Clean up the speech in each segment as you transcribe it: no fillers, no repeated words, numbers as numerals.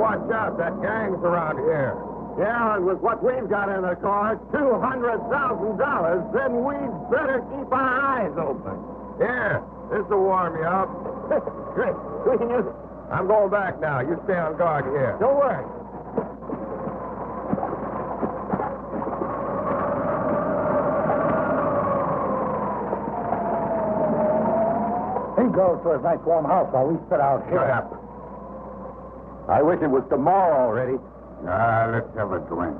watch out. That gang's around here. Yeah, and with what we've got in the car, $200,000, then we'd better keep our eyes open. Here, this'll warm you up. Great. We can use it. I'm going back now. You stay on guard here. Don't worry. He goes to his nice warm house while we sit out here. Shut up. I wish it was tomorrow already. Let's have a drink.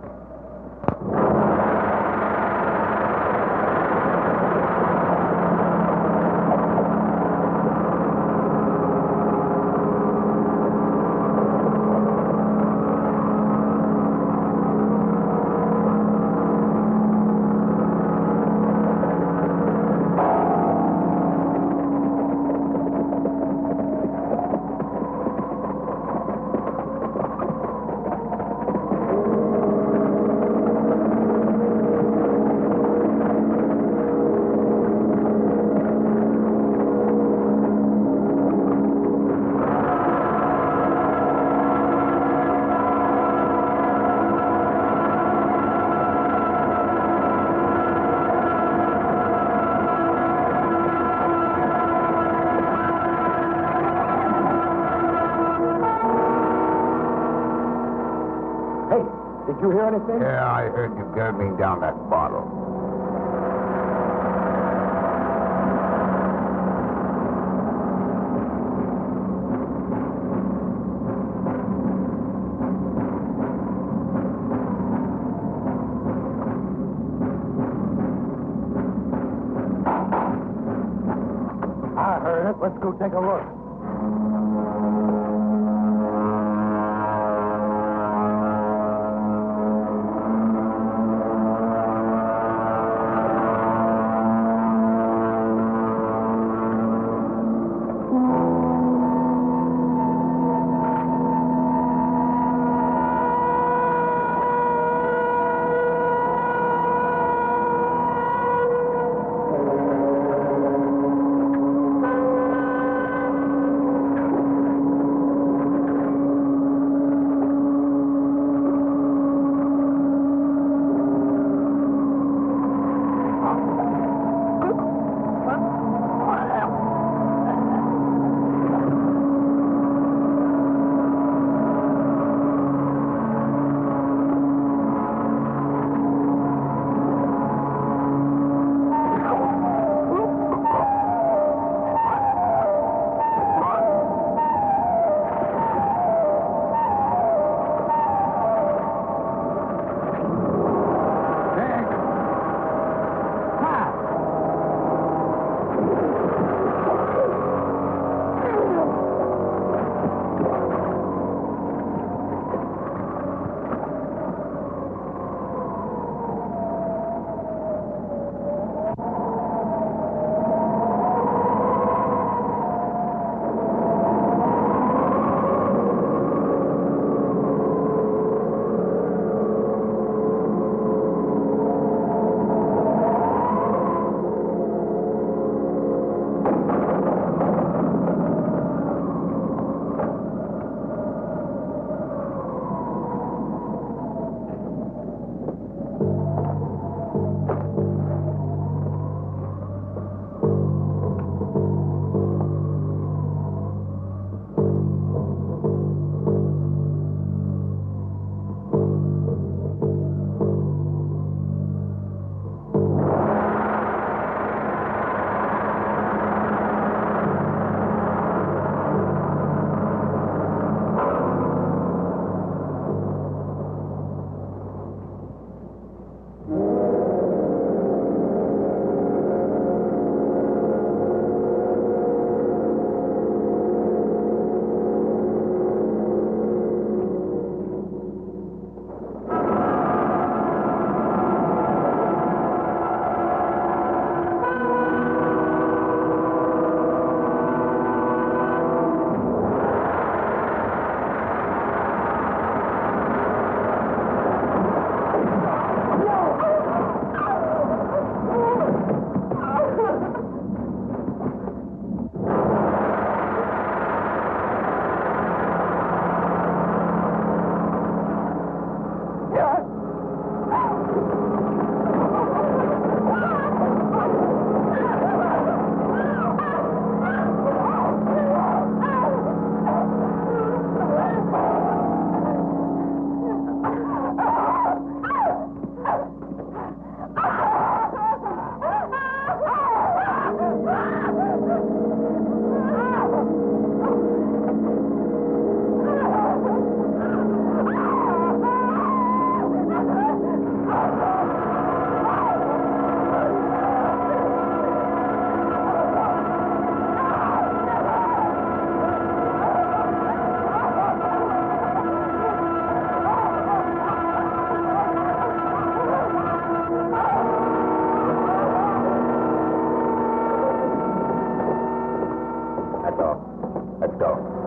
Did you hear anything? Yeah, I heard you gurgling down that bottle. I heard it. Let's go take a look. Let's go.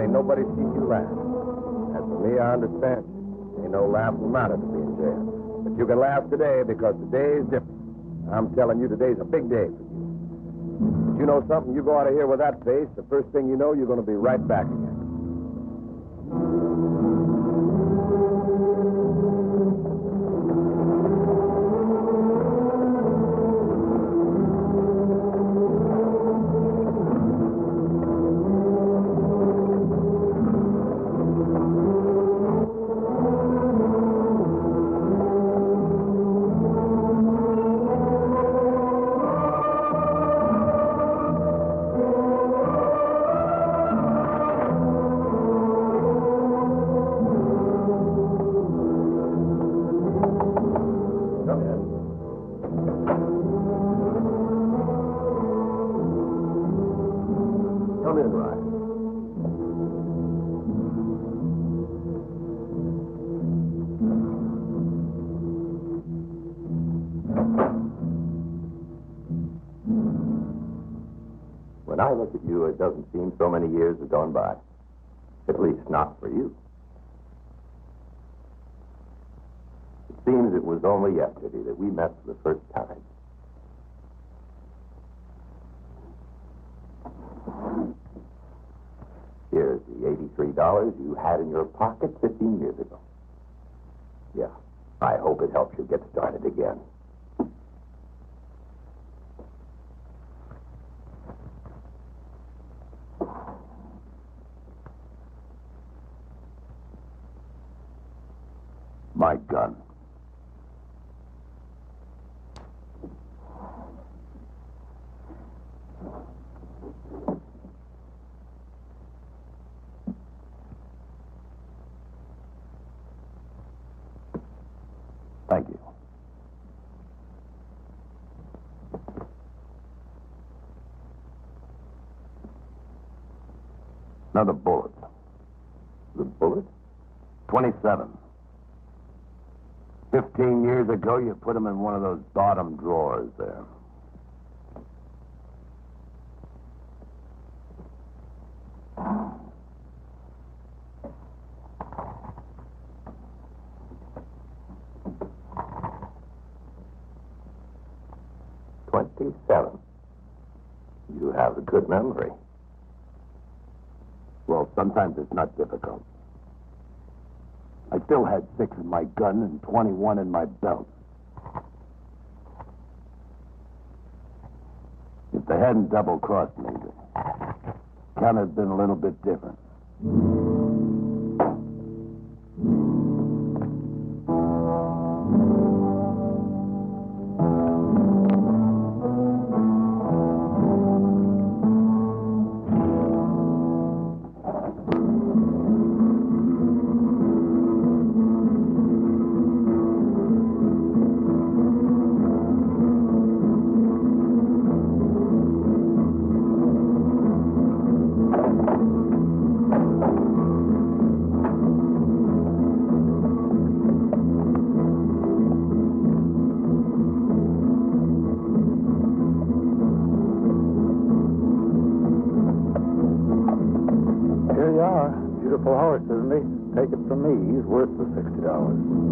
Ain't nobody seen you laugh. As for me, I understand. Ain't no laughing matter to be in jail. But you can laugh today because today is different. I'm telling you, today's a big day for you. But you know something? You go out of here with that face, the first thing you know, you're going to be right back again. Come in, Ryan. When I look at you, it doesn't seem so many years have gone by. At least not for you. It seems it was only yesterday that we met for the first time. Here's the $83 you had in your pocket 15 years ago. Yeah, I hope it helps you get started again. My gun. Thank you. Another bullet. The bullet? 27. 15 years ago, you put them in one of those bottom drawers there. You have a good memory. Well, sometimes it's not difficult. I still had 6 in my gun and 21 in my belt. If they hadn't double-crossed me, the count had been a little bit different. Beautiful horse, isn't he? Take it from me, he's worth the $60.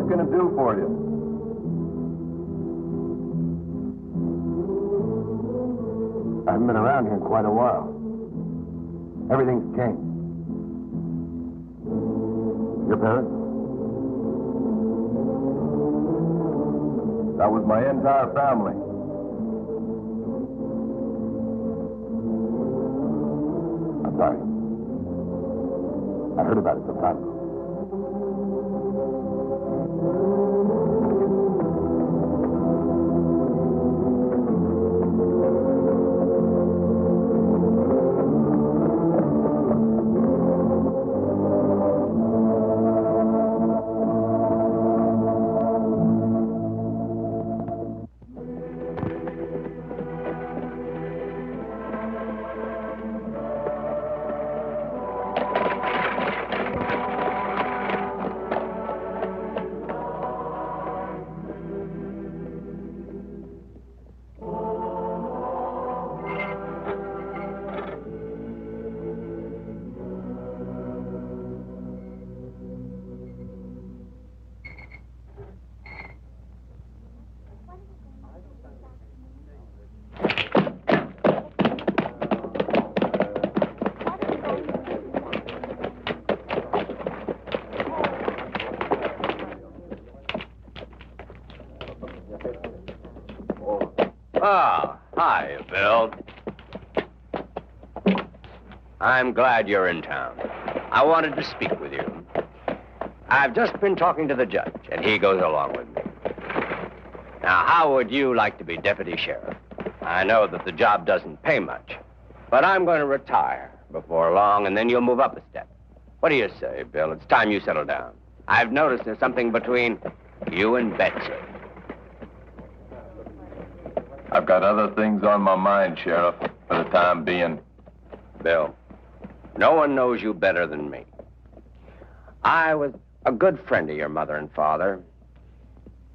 What can it do for you? I haven't been around here in quite a while. Everything's changed. Your parents? That was my entire family. I'm sorry. I heard about it some time ago. Oh, hi, Bill. I'm glad you're in town. I wanted to speak with you. I've just been talking to the judge, and he goes along with me. Now, how would you like to be deputy sheriff? I know that the job doesn't pay much, but I'm going to retire before long, and then you'll move up a step. What do you say, Bill? It's time you settle down. I've noticed there's something between you and Betsy. I've got other things on my mind, Sheriff, for the time being. Bill, no one knows you better than me. I was a good friend of your mother and father.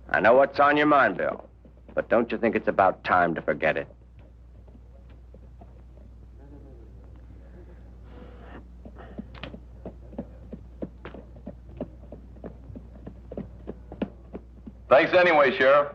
I know what's on your mind, Bill, but don't you think it's about time to forget it? Thanks anyway, Sheriff.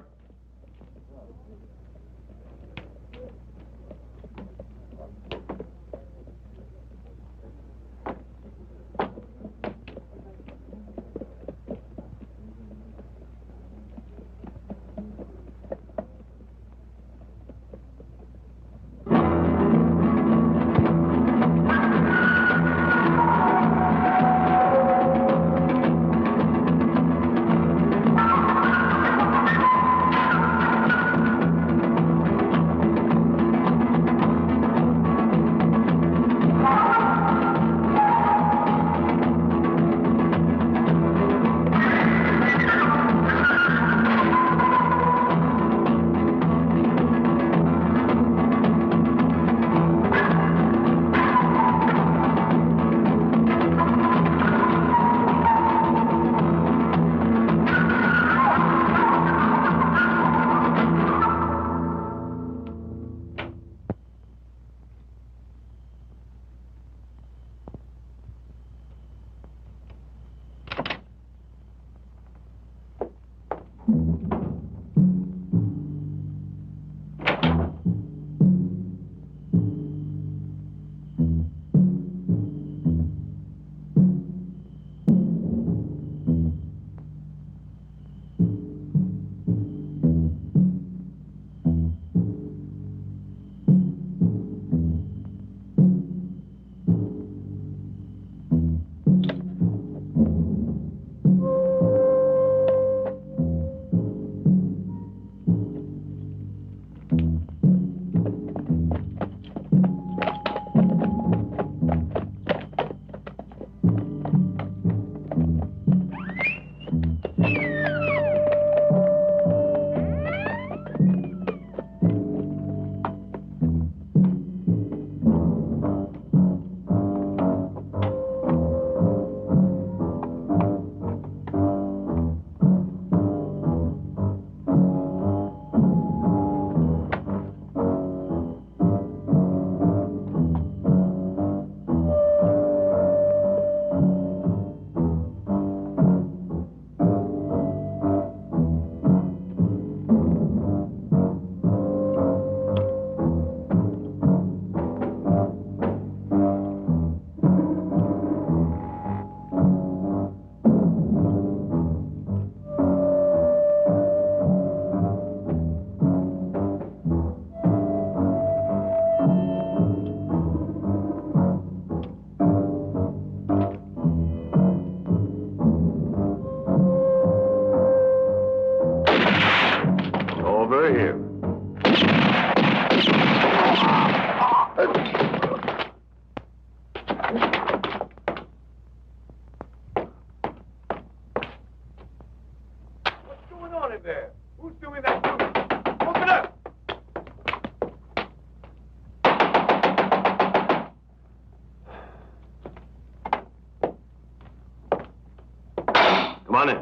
Come on in.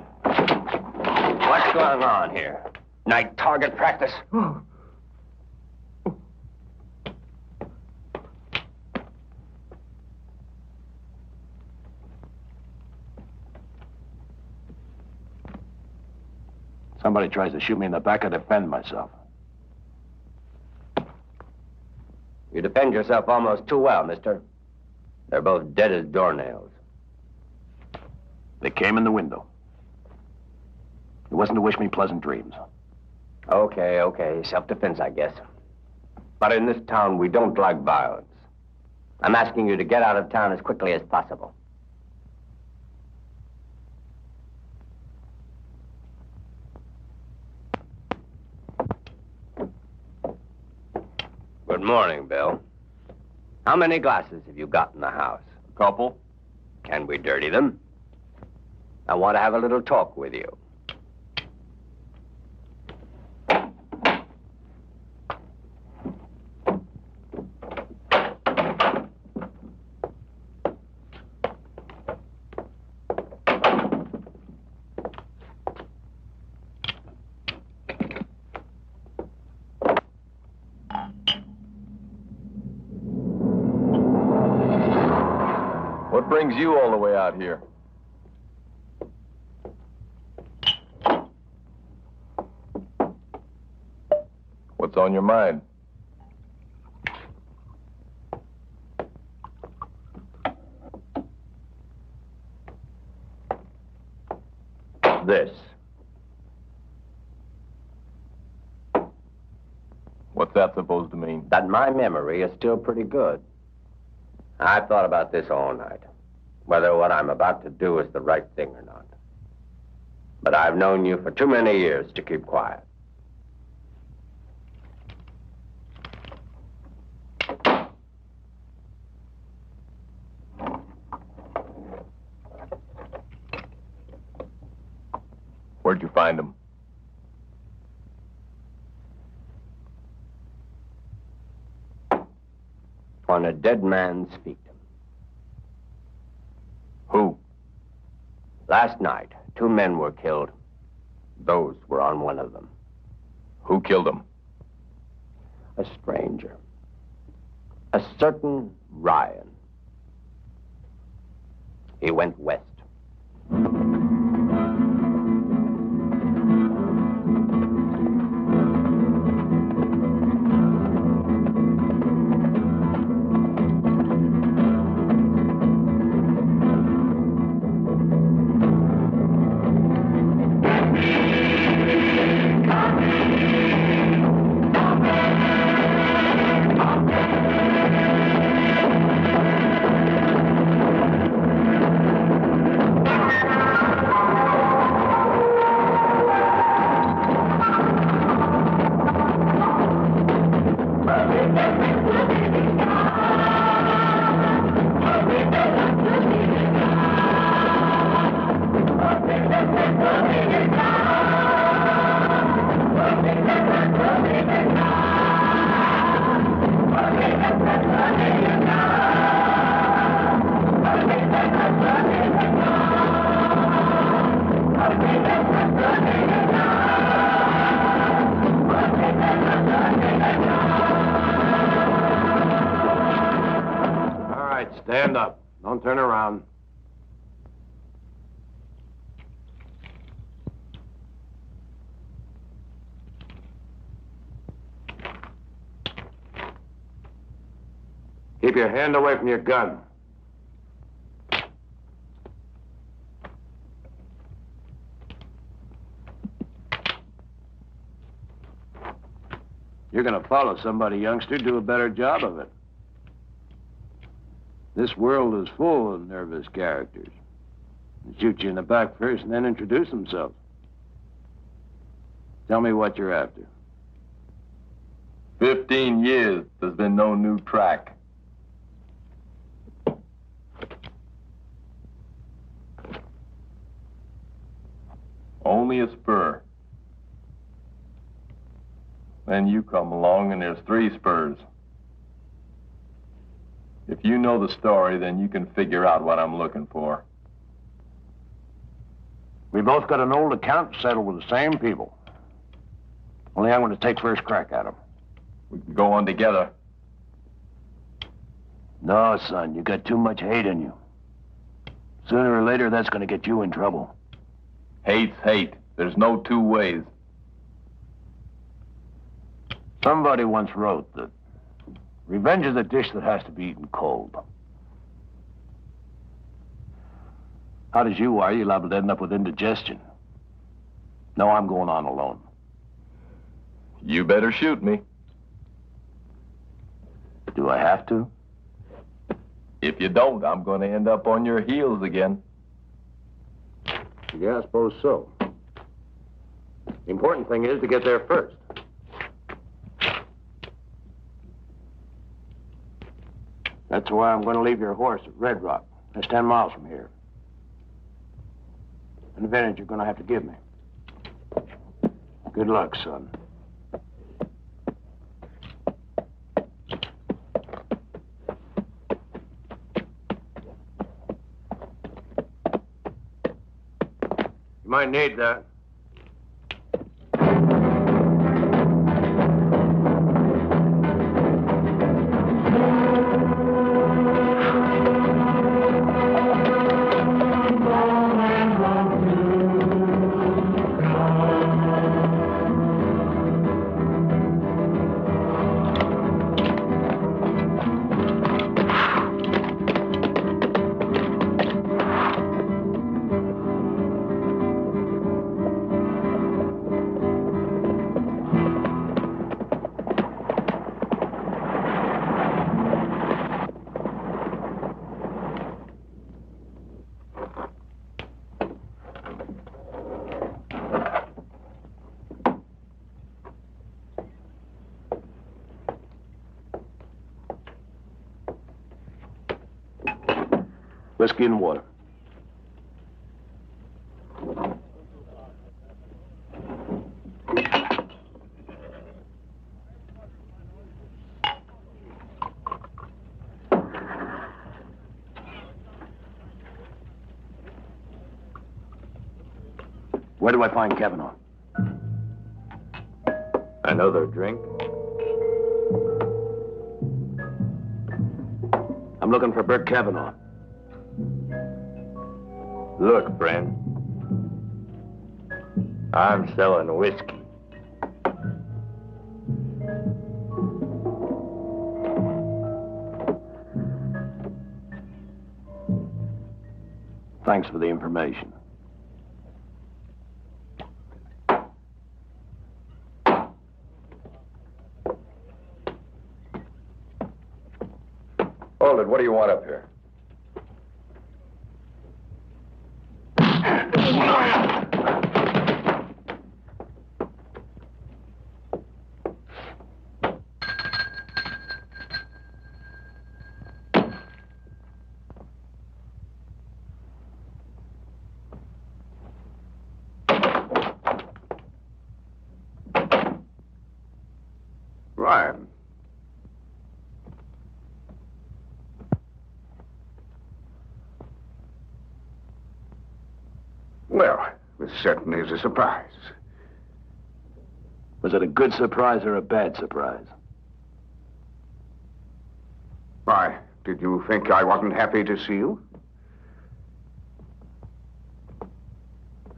What's going on here? Night target practice? Somebody tries to shoot me in the back, I defend myself. You defend yourself almost too well, mister. They're both dead as doornails. They came in the window. It wasn't to wish me pleasant dreams. Okay. Self-defense, I guess. But in this town, we don't like violence. I'm asking you to get out of town as quickly as possible. Good morning, Bill. How many glasses have you got in the house? A couple. Can we dirty them? I want to have a little talk with you. What brings you all the way out here? What's on your mind? This. What's that supposed to mean? That my memory is still pretty good. I've thought about this all night, whether what I'm about to do is the right thing or not. But I've known you for too many years to keep quiet. Where'd you find him? On a dead man's feet. Who? Last night, 2 men were killed. Those were on one of them. Who killed him? A stranger. A certain Ryan. He went west. Stand up. Don't turn around. Keep your hand away from your gun. You're gonna follow somebody, youngster. Do a better job of it. This world is full of nervous characters. They shoot you in the back first and then introduce themselves. Tell me what you're after. 15 years, there's been no new track. Only a spur. Then you come along and there's 3 spurs. If you know the story, then you can figure out what I'm looking for. We both got an old account settled with the same people. Only I'm going to take first crack at them. We can go on together. No, son, you got too much hate in you. Sooner or later, that's going to get you in trouble. Hate's hate. There's no two ways. Somebody once wrote that revenge is a dish that has to be eaten cold. Hot as you are, you're liable to end up with indigestion. No, I'm going on alone. You better shoot me. Do I have to? If you don't, I'm going to end up on your heels again. Yeah, I suppose so. The important thing is to get there first. That's why I'm going to leave your horse at Red Rock. That's 10 miles from here. An advantage you're going to have to give me. Good luck, son. You might need that. Whiskey and water. Where do I find Kavanaugh? Another drink? I'm looking for Bert Kavanaugh. Look, friend. I'm selling whiskey. Thanks for the information. Hold it. What do you want up here? Ryan. Well, this certainly is a surprise. Was it a good surprise or a bad surprise? Why, did you think I wasn't happy to see you?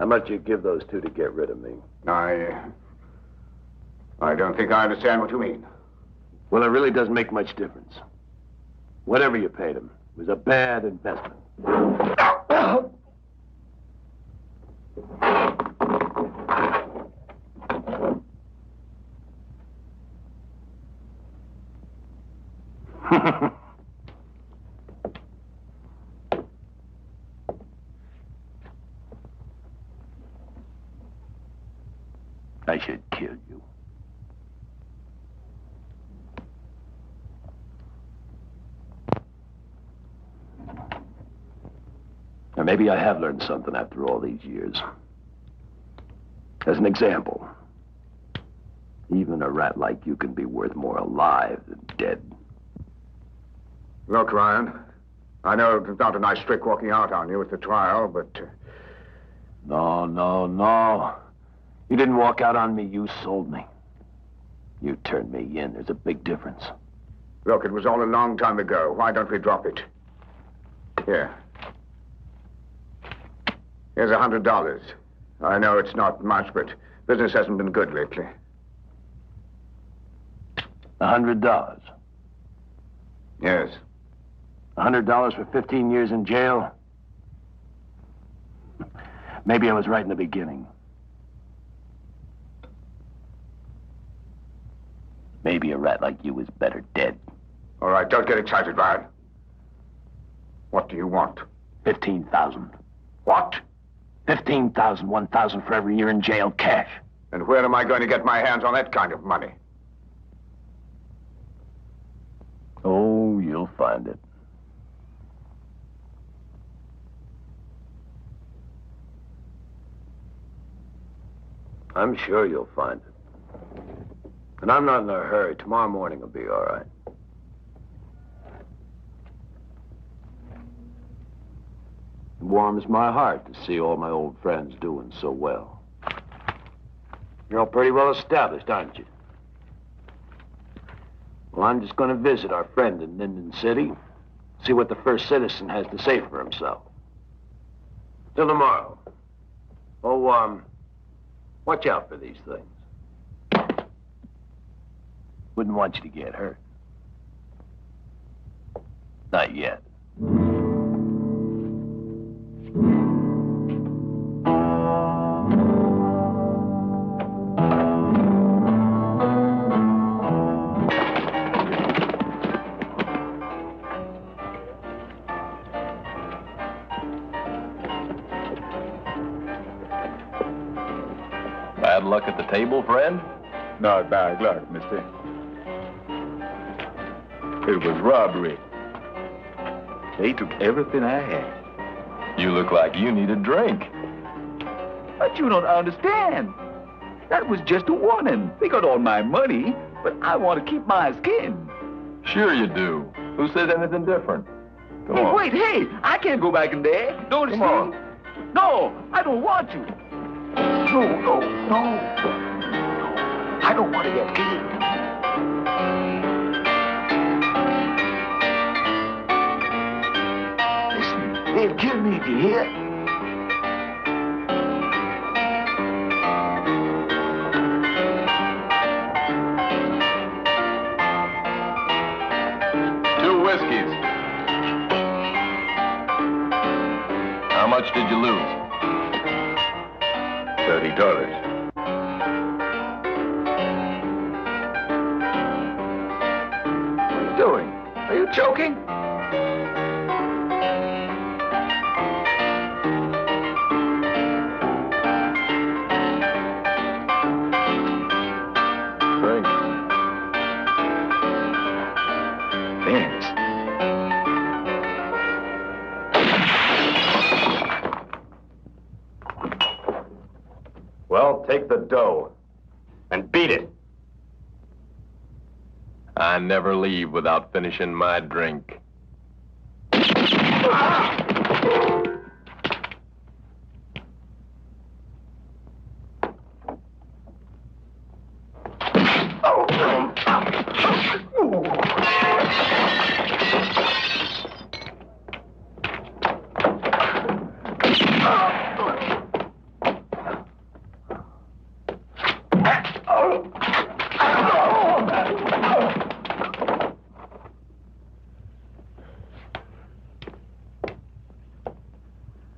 How much you give those two to get rid of me? I don't think I understand what you mean. Well, it really doesn't make much difference. Whatever you paid him was a bad investment. I should kill you. Or maybe I have learned something after all these years. As an example, even a rat like you can be worth more alive than dead. Look, Ryan, I know it's not a nice trick walking out on you at the trial, but No, no, no. You didn't walk out on me, you sold me. You turned me in. There's a big difference. Look, it was all a long time ago. Why don't we drop it? Here. Here's $100. I know it's not much, but business hasn't been good lately. $100? Yes. $100 for 15 years in jail? Maybe I was right in the beginning. Maybe a rat like you is better dead. All right, don't get excited, Ryan. What do you want? 15,000. What? 15,000, 1,000 for every year in jail, cash. And where am I going to get my hands on that kind of money? Oh, you'll find it. I'm sure you'll find it. And I'm not in a hurry. Tomorrow morning will be all right. It warms my heart to see all my old friends doing so well. You're all pretty well established, aren't you? Well, I'm just going to visit our friend in Linden City, see what the first citizen has to say for himself. Till tomorrow. Oh, watch out for these things. Wouldn't want you to get hurt. Not yet. Bad luck at the table, friend? Not bad luck, mister. It was robbery. They took everything I had. You look like you need a drink. But you don't understand. That was just a warning. They got all my money, but I want to keep my skin. Sure you do. Who says anything different? Come Hey, on. wait, hey, I can't go back in there. Don't you Come on. see? No, I don't want to. No. I don't want to get killed. Listen, they'll kill me, do you hear? Two whiskeys. How much did you lose? $30. What are you doing? Are you joking? Drink. Thanks. Well, take the dough and beat it. I never leave without finishing my drink.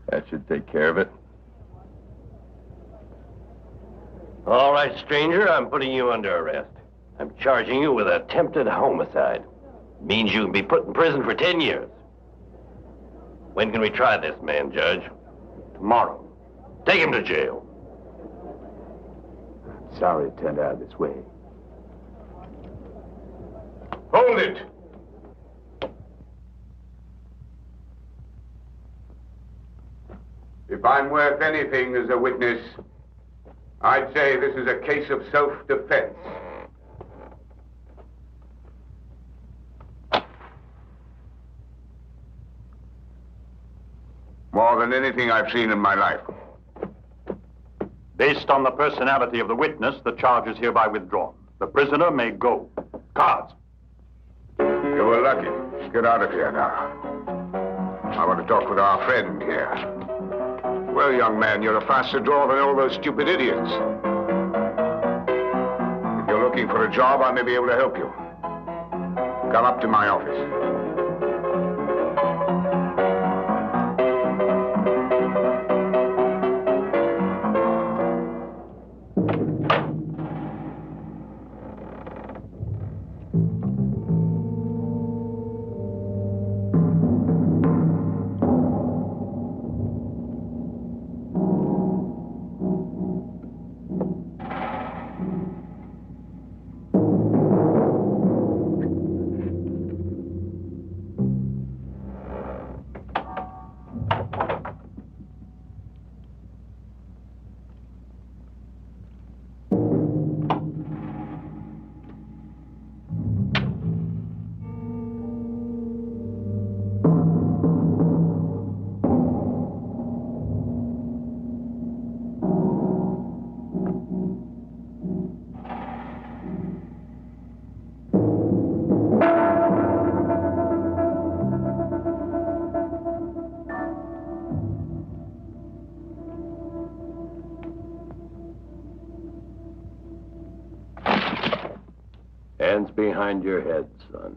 That should take care of it. All right, stranger, I'm putting you under arrest. I'm charging you with attempted homicide. Means you can be put in prison for 10 years. When can we try this man, Judge? Tomorrow. Take him to jail. Sorry it turned out this way. Hold it! If I'm worth anything as a witness, I'd say this is a case of self-defense. More than anything I've seen in my life. Based on the personality of the witness, the charge is hereby withdrawn. The prisoner may go. Cards. You were lucky. Get out of here now. I want to talk with our friend here. Well, young man, you're a faster draw than all those stupid idiots. If you're looking for a job, I may be able to help you. Come up to my office. Hands behind your head, son.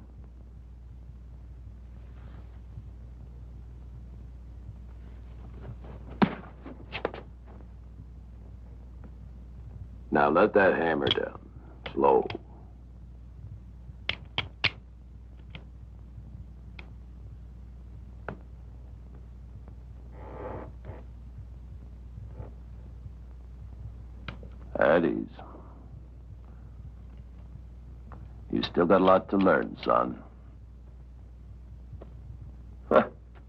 Now let that hammer down. Slow. At ease. You still got a lot to learn, son.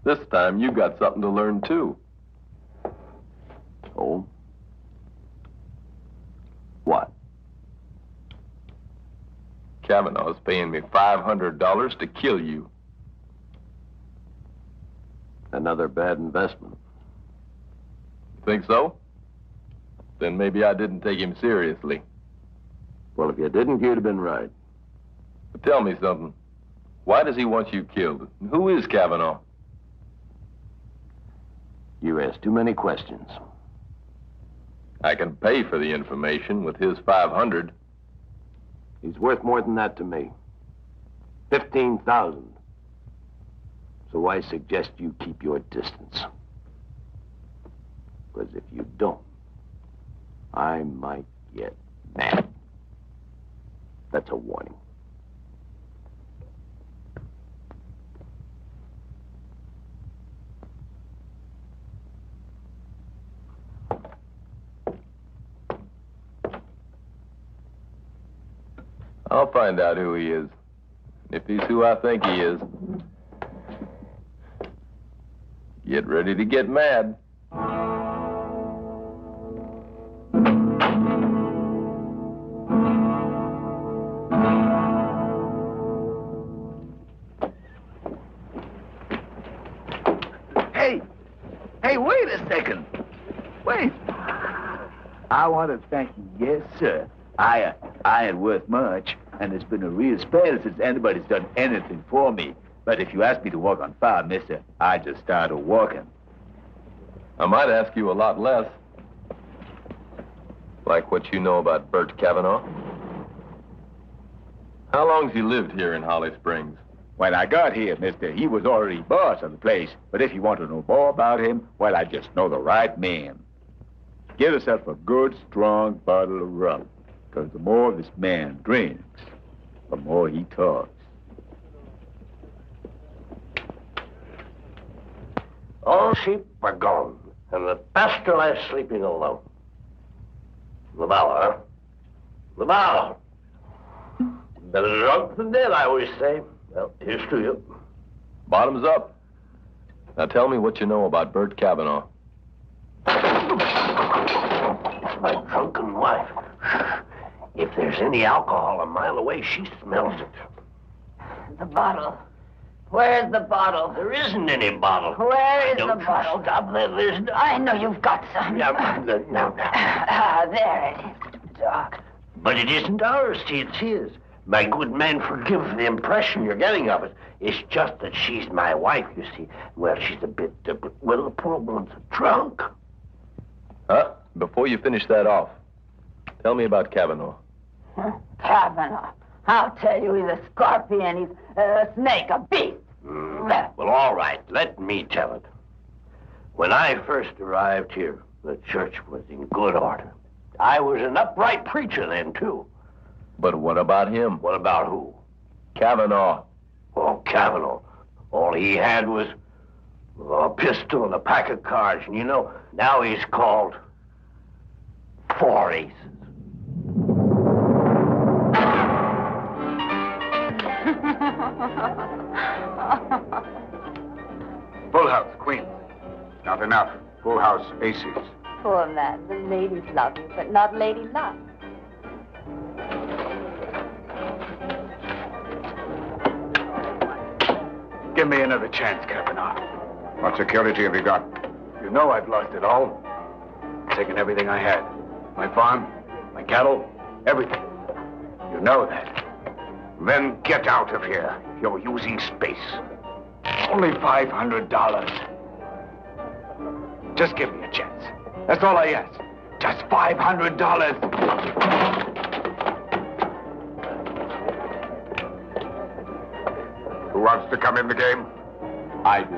This time you got something to learn, too. Oh? What? Kavanaugh's paying me $500 to kill you. Another bad investment. Think so? Then maybe I didn't take him seriously. Well, if you didn't, you'd have been right. But tell me something. Why does he want you killed? Who is Kavanaugh? You ask too many questions. I can pay for the information with his 500. He's worth more than that to me. 15,000. So I suggest you keep your distance. Because if you don't, I might get mad. That's a warning. I'll find out who he is. If he's who I think he is, get ready to get mad. Hey, wait a second. Wait. I want to thank you, yes, sir. I ain't worth much, and it's been a real spell since anybody's done anything for me. But if you ask me to walk on fire, mister, I just started walking. I might ask you a lot less. Like what you know about Bert Kavanaugh. How long's he lived here in Holly Springs? When I got here, mister, he was already boss of the place. But if you want to know more about him, well, I just know the right man. Get yourself a good, strong bottle of rum. Because the more this man drinks, the more he talks. All sheep are gone, and the pastor lies sleeping alone. Laval, huh? Laval! Better drunk than dead, I always say. Well, here's to you. Bottoms up. Now tell me what you know about Bert Kavanaugh. It's my drunken wife. If there's any alcohol a mile away, she smells it. The bottle. Where's the bottle? There isn't any bottle. Where is the Don't you bottle? stop there. There's no... I know you've got some. Now. Ah, there it is, Doc. But it isn't ours, see, it's his. My good man, forgive the impression you're getting of it. It's just that she's my wife, you see. Well, she's a bit, well, the poor woman's drunk. Huh? Before you finish that off, tell me about Kavanaugh. Huh? Kavanaugh. I'll tell you, he's a scorpion. He's a snake, a beast. Well, all right, let me tell it. When I first arrived here, the church was in good order. I was an upright preacher then, too. But what about him? What about who? Kavanaugh. Oh, Kavanaugh. All he had was a pistol and a pack of cards. And you know, now he's called Four Aces. Full house, Queen. Not enough. Full house, aces. Poor man, the ladies love you, but not lady luck. Give me another chance, Kavanaugh. What security have you got? You know I've lost it all. Taken everything I had. My farm, my cattle, everything. You know that. Then get out of here. You're using space. Only $500. Just give me a chance. That's all I ask. Just $500. Who wants to come in the game? I do.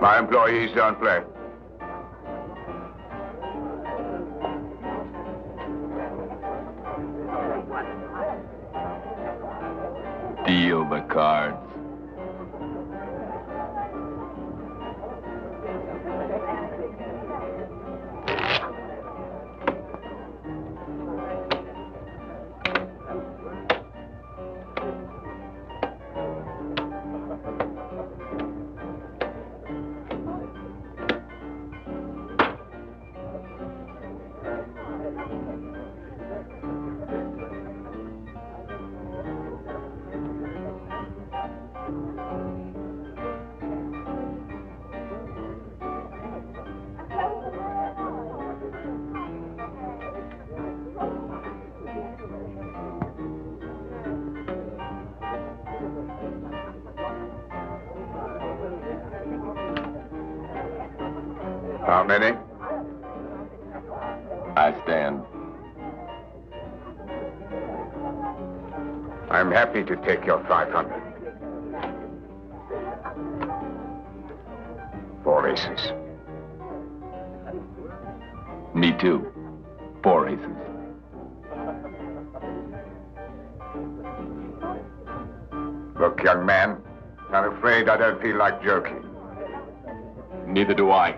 My employees don't play. Deal the cards. How many? I stand. I'm happy to take your 500. 4 aces. Me too. 4 aces. Look, young man, I'm afraid I don't feel like joking. Neither do I.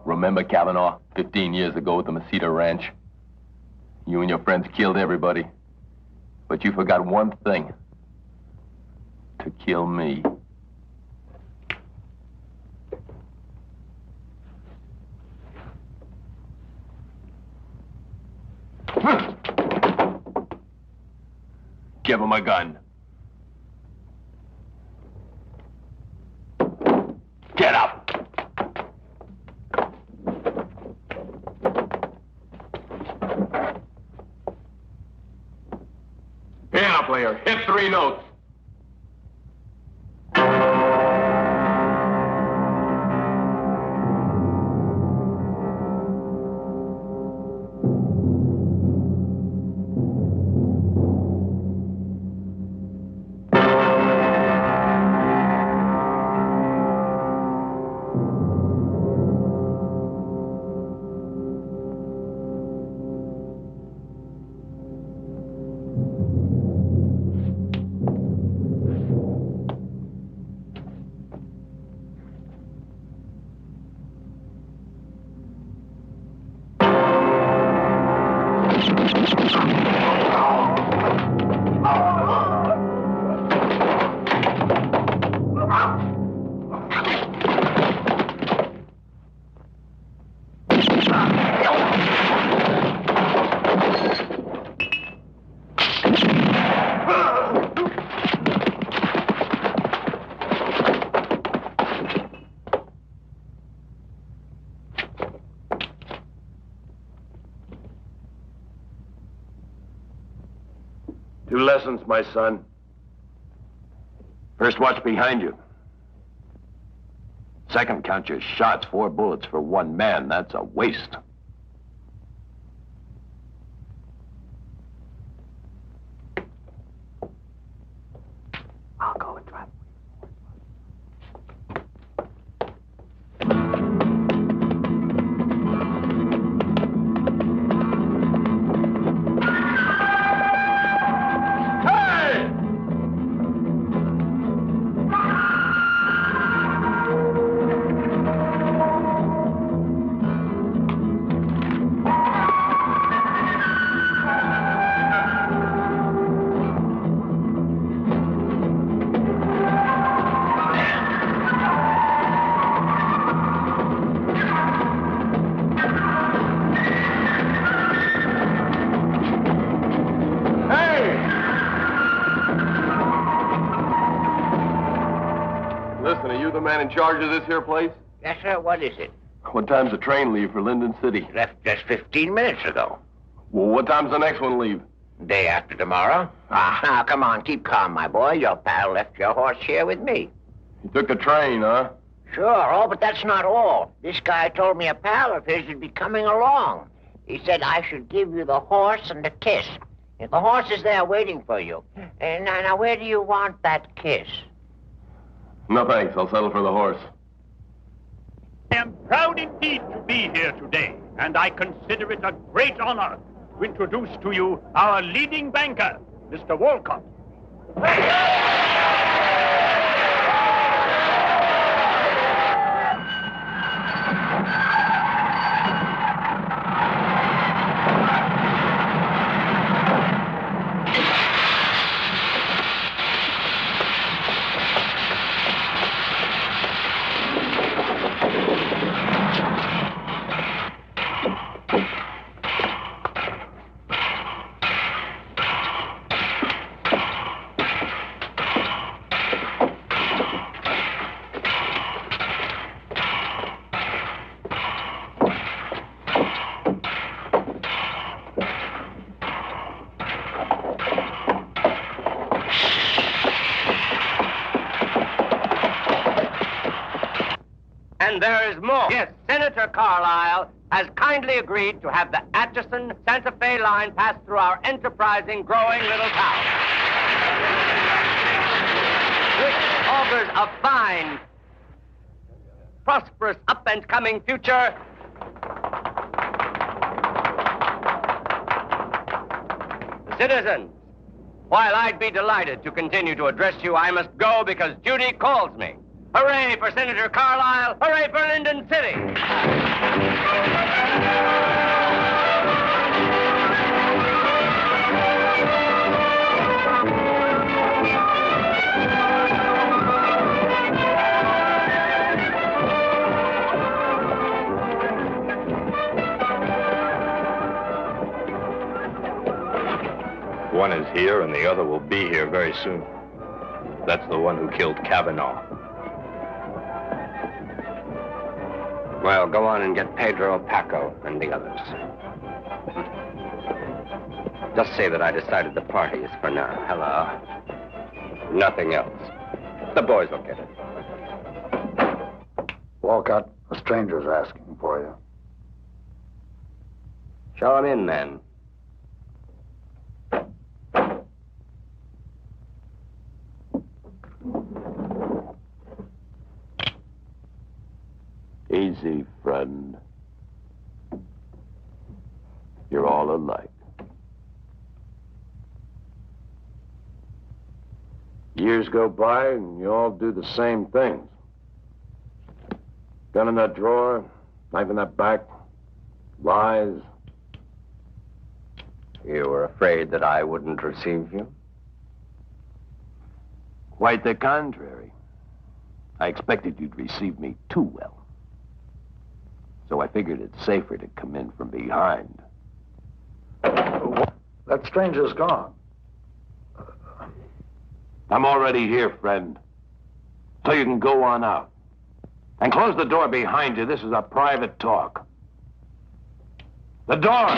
Remember Kavanaugh, 15 years ago at the Mesita Ranch? You and your friends killed everybody. But you forgot one thing. To kill me. Give him a gun. Get up! Piano player, hit 3 notes. 2 lessons, my son. First, watch behind you. Second, count your shots. 4 bullets for 1 man. That's a waste. I'll go and drive. Listen, are you the man in charge of this here place? Yes, sir. What is it? What time's the train leave for Linden City? Left just 15 minutes ago. Well, what time's the next one leave? Day after tomorrow. Ah, now, come on. Keep calm, my boy. Your pal left your horse here with me. You took the train, huh? Sure. Oh, but that's not all. This guy told me a pal of his would be coming along. He said I should give you the horse and a kiss. If the horse is there waiting for you. And now, where do you want that kiss? No, thanks. I'll settle for the horse. I am proud indeed to be here today, and I consider it a great honor to introduce to you our leading banker, Mr. Walcott. And there is more. Yes, Senator Carlisle has kindly agreed to have the Atchison-Santa Fe line pass through our enterprising, growing little town, which augurs a fine, prosperous, up-and-coming future. Citizens, while I'd be delighted to continue to address you, I must go because duty calls me. Hooray for Senator Carlisle! Hooray for Linden City! One is here and the other will be here very soon. That's the one who killed Kavanaugh. Well, go on and get Pedro, Paco, and the others. Just say that I decided the party is for now. Hello. Nothing else. The boys will get it. Walcott, a stranger's asking for you. Show him in, then. Easy, friend. You're all alike. Years go by and you all do the same things. Gun in that drawer, knife in that back, lies. You were afraid that I wouldn't receive you? Quite the contrary. I expected you'd receive me too well. So I figured it's safer to come in from behind. That stranger's gone. I'm already here, friend. So you can go on out. And close the door behind you. This is a private talk. The door!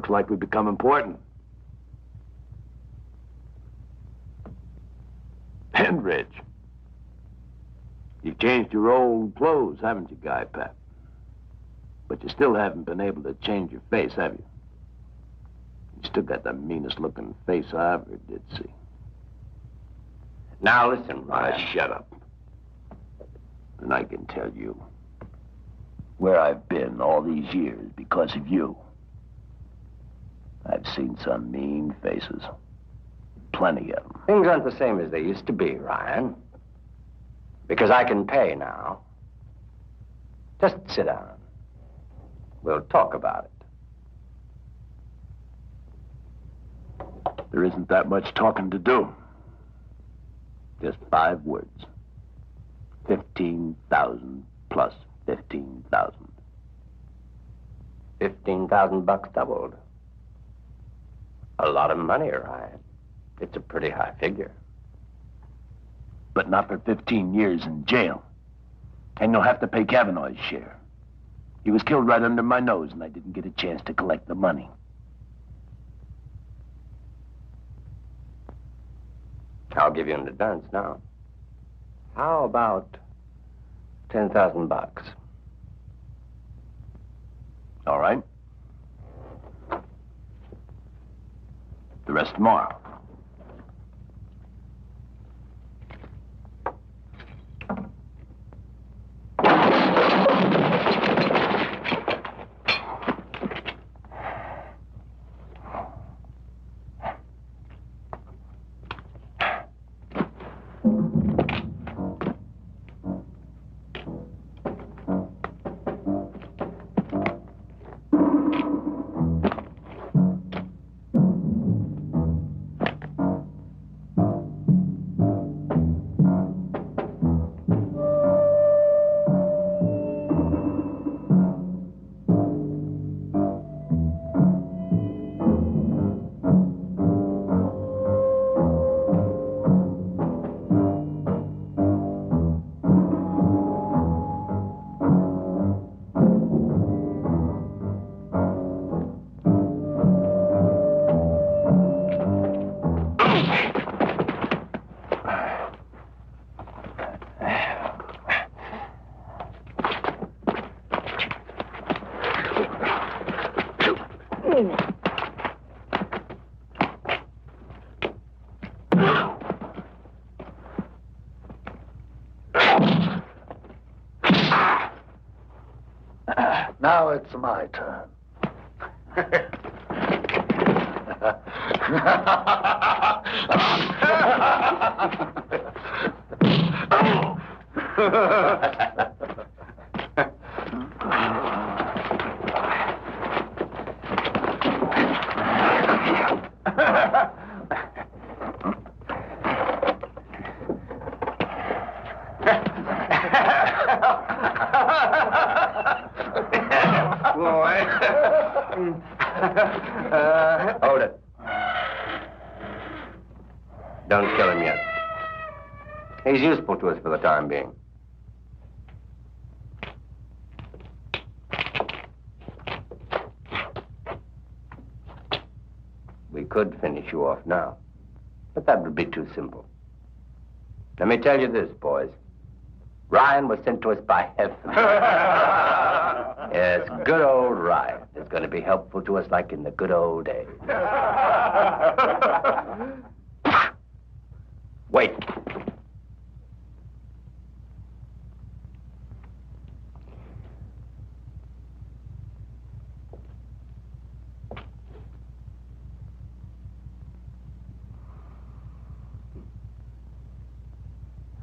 Looks like we've become important. And rich. You've changed your old clothes, haven't you, Guy Pap? But you still haven't been able to change your face, have you? You still got the meanest looking face I ever did see. Now listen, Ryan. Shut up. And I can tell you where I've been all these years because of you. I've seen some mean faces. Plenty of them. Things aren't the same as they used to be, Ryan. Because I can pay now. Just sit down. We'll talk about it. There isn't that much talking to do. Just 5 words. 15,000 plus 15,000. 15,000 bucks doubled. A lot of money, Ryan. It's a pretty high figure. But not for 15 years in jail. And you'll have to pay Kavanaugh's share. He was killed right under my nose, and I didn't get a chance to collect the money. I'll give you an advance now. How about 10,000 bucks? All right. The rest tomorrow. Now it's my turn. Hold it. Don't kill him yet. He's useful to us for the time being. We could finish you off now, but that would be too simple. Let me tell you this, boys. Ryan was sent to us by heaven. Yes, good old Ryan is going to be helpful to us like in the good old days. Wait.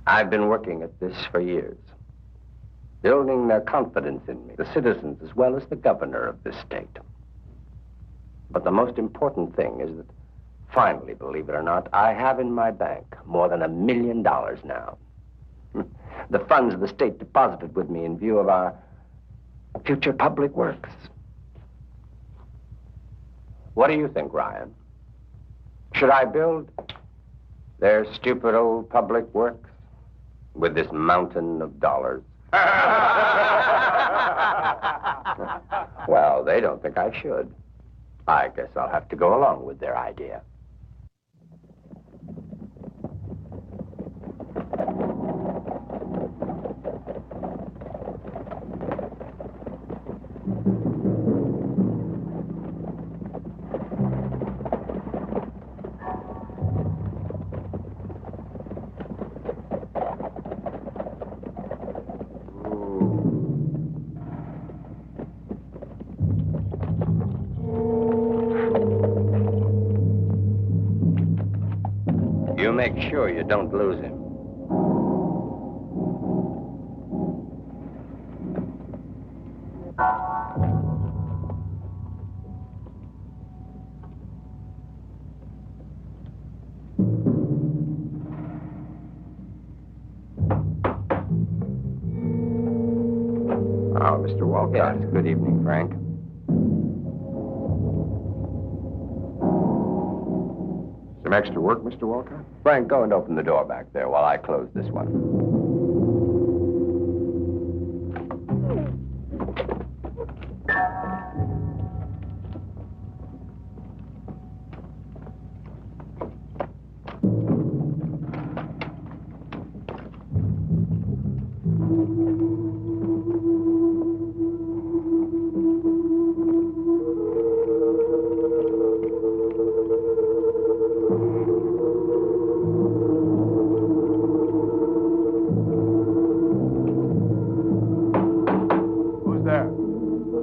I've been working at this for years, building their confidence in me, the citizens as well as the governor of this state. But the most important thing is that finally, believe it or not, I have in my bank more than $1 million now. The funds the state deposited with me in view of our future public works. What do you think, Ryan? Should I build their stupid old public works with this mountain of dollars? Well, they don't think I should. I guess I'll have to go along with their idea. You make sure you don't lose him. Oh, Mr. Walcott. Yes, good evening, Frank. Some extra work, Mr. Walcott? Frank, go and open the door back there while I close this one.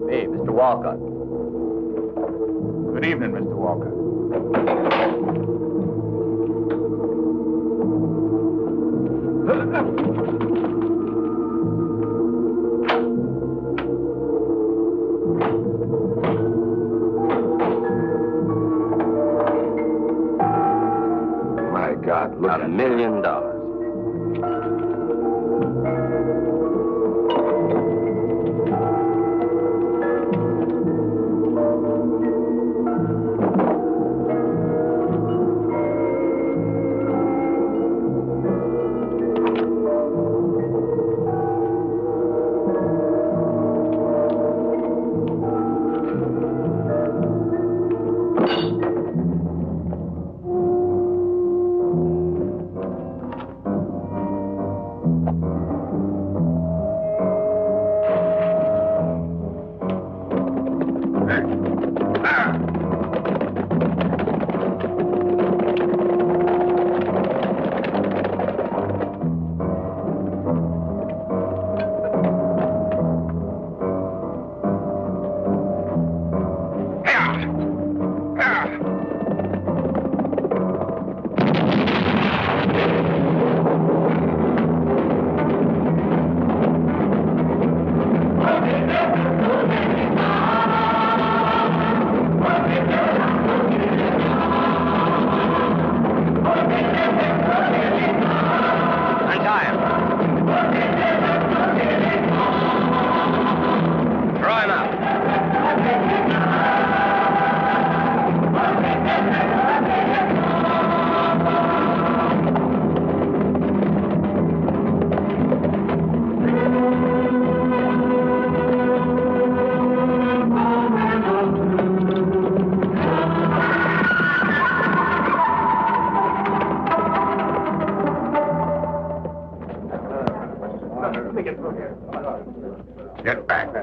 Me, Mr. Walcott. Good evening, Mr. Walker. My God, look at $1 million.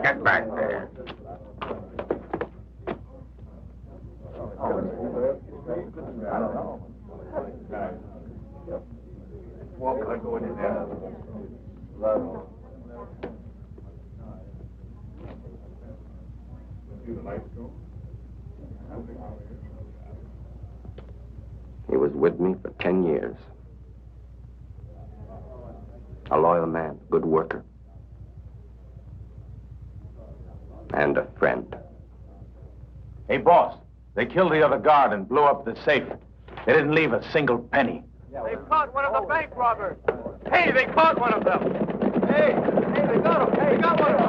Get back there. He was with me for 10 years. A loyal man, good worker. And a friend. Hey, boss, they killed the other guard and blew up the safe. They didn't leave a single penny. They caught one of the bank robbers. Hey, they caught one of them. Hey, they got him. Hey, they got one of them.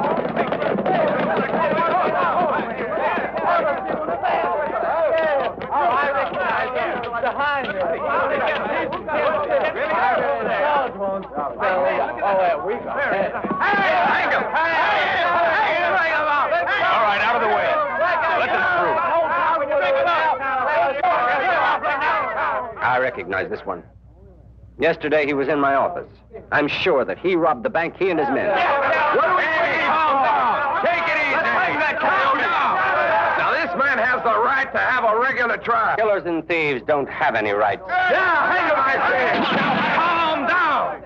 Behind me. All right, out of the way. Let them through. recognize this one. Yesterday, he was in my office. I'm sure that he robbed the bank, he and his men. What are we waiting for? Take it easy. Let's bring that calm down. Now, this man has the right to have a regular trial. Killers and thieves don't have any rights. Yeah, hang on, I say. Calm down.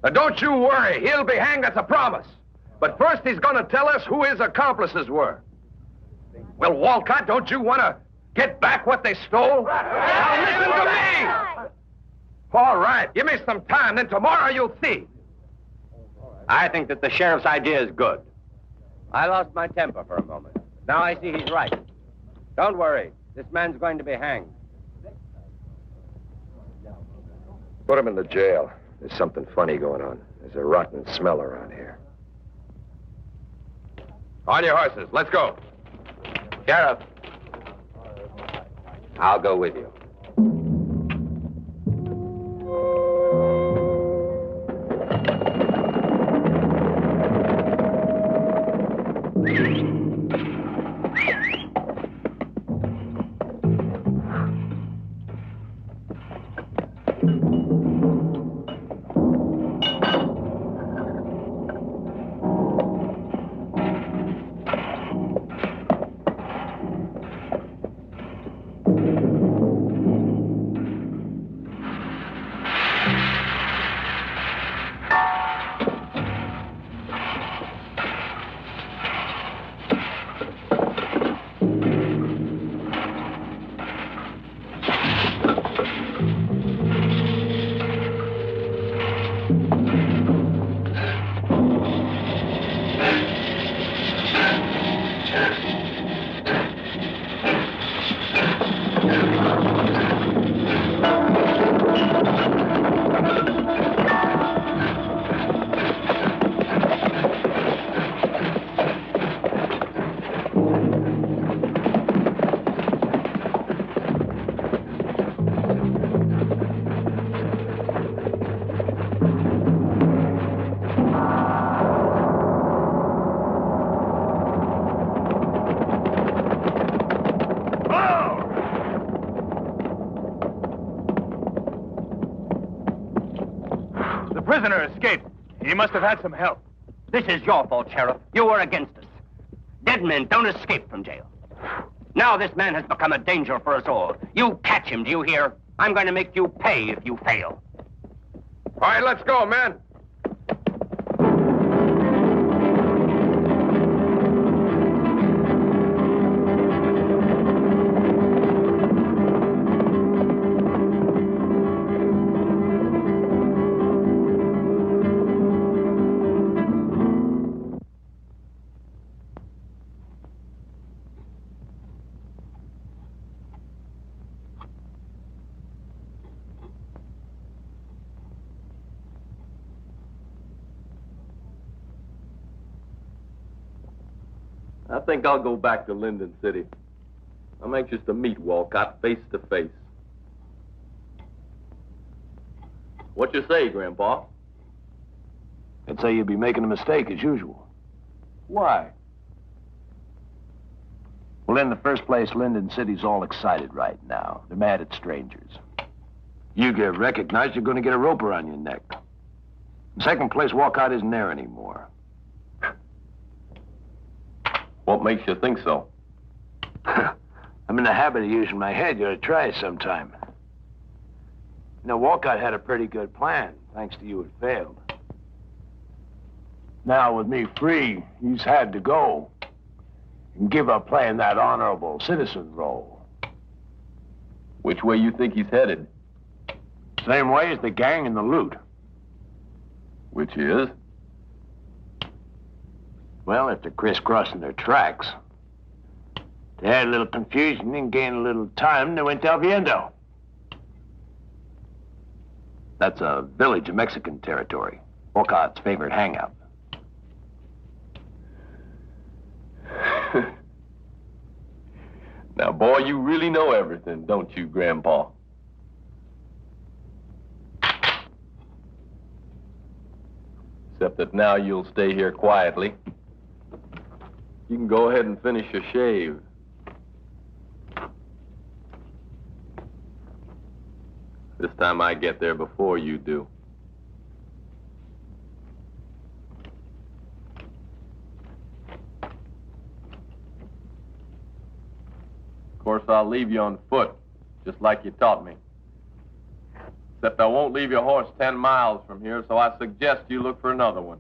Now, don't you worry. He'll be hanged, that's a promise. But first, he's going to tell us who his accomplices were. Well, Walcott, don't you want to get back what they stole? Now, listen to me. All right, give me some time, then tomorrow you'll see. I think that the sheriff's idea is good. I lost my temper for a moment. Now I see he's right. Don't worry. This man's going to be hanged. Put him in the jail. There's something funny going on. There's a rotten smell around here. On your horses, let's go. Sheriff. I'll go with you. Prisoner escaped. He must have had some help. This is your fault, Sheriff. You were against us. Dead men don't escape from jail. Now this man has become a danger for us all. You catch him, do you hear? I'm going to make you pay if you fail. All right, let's go, man. I think I'll go back to Linden City. I'm anxious to meet Walcott face to face. What you say, Grandpa? I'd say you'd be making a mistake, as usual. Why? Well, in the first place, Linden City's all excited right now. They're mad at strangers. You get recognized, you're going to get a rope around your neck. In second place, Walcott isn't there anymore. What makes you think so? I'm in the habit of using my head. You ought to try it sometime. You know, Walcott had a pretty good plan. Thanks to you, it failed. Now, with me free, he's had to go and give up playing that honorable citizen role. Which way you think he's headed? Same way as the gang and the loot. Which is? Well, if they're crisscrossing their tracks. They had a little confusion and gained a little time, they went to El Viento. That's a village of Mexican territory. Walcott's favorite hangout. Now, boy, you really know everything, don't you, Grandpa? Except that now you'll stay here quietly. You can go ahead and finish your shave. time I get there before you do. Of course, I'll leave you on foot, just like you taught me. Except I won't leave your horse 10 miles from here, so I suggest you look for another one.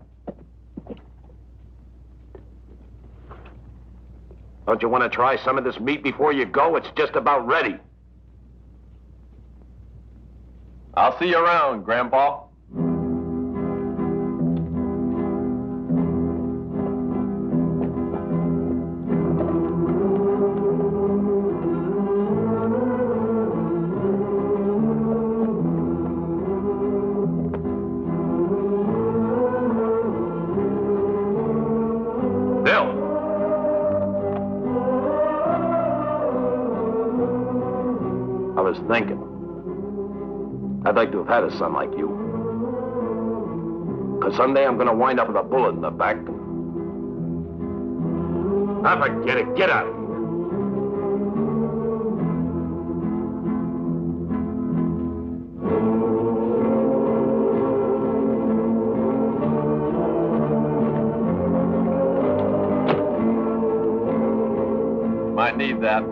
Don't you want to try some of this meat before you go? It's just about ready. I'll see you around, Grandpa. I was thinking, I'd like to have had a son like you. Because someday I'm going to wind up with a bullet in the back. I forget it. Get out of here. Might need that.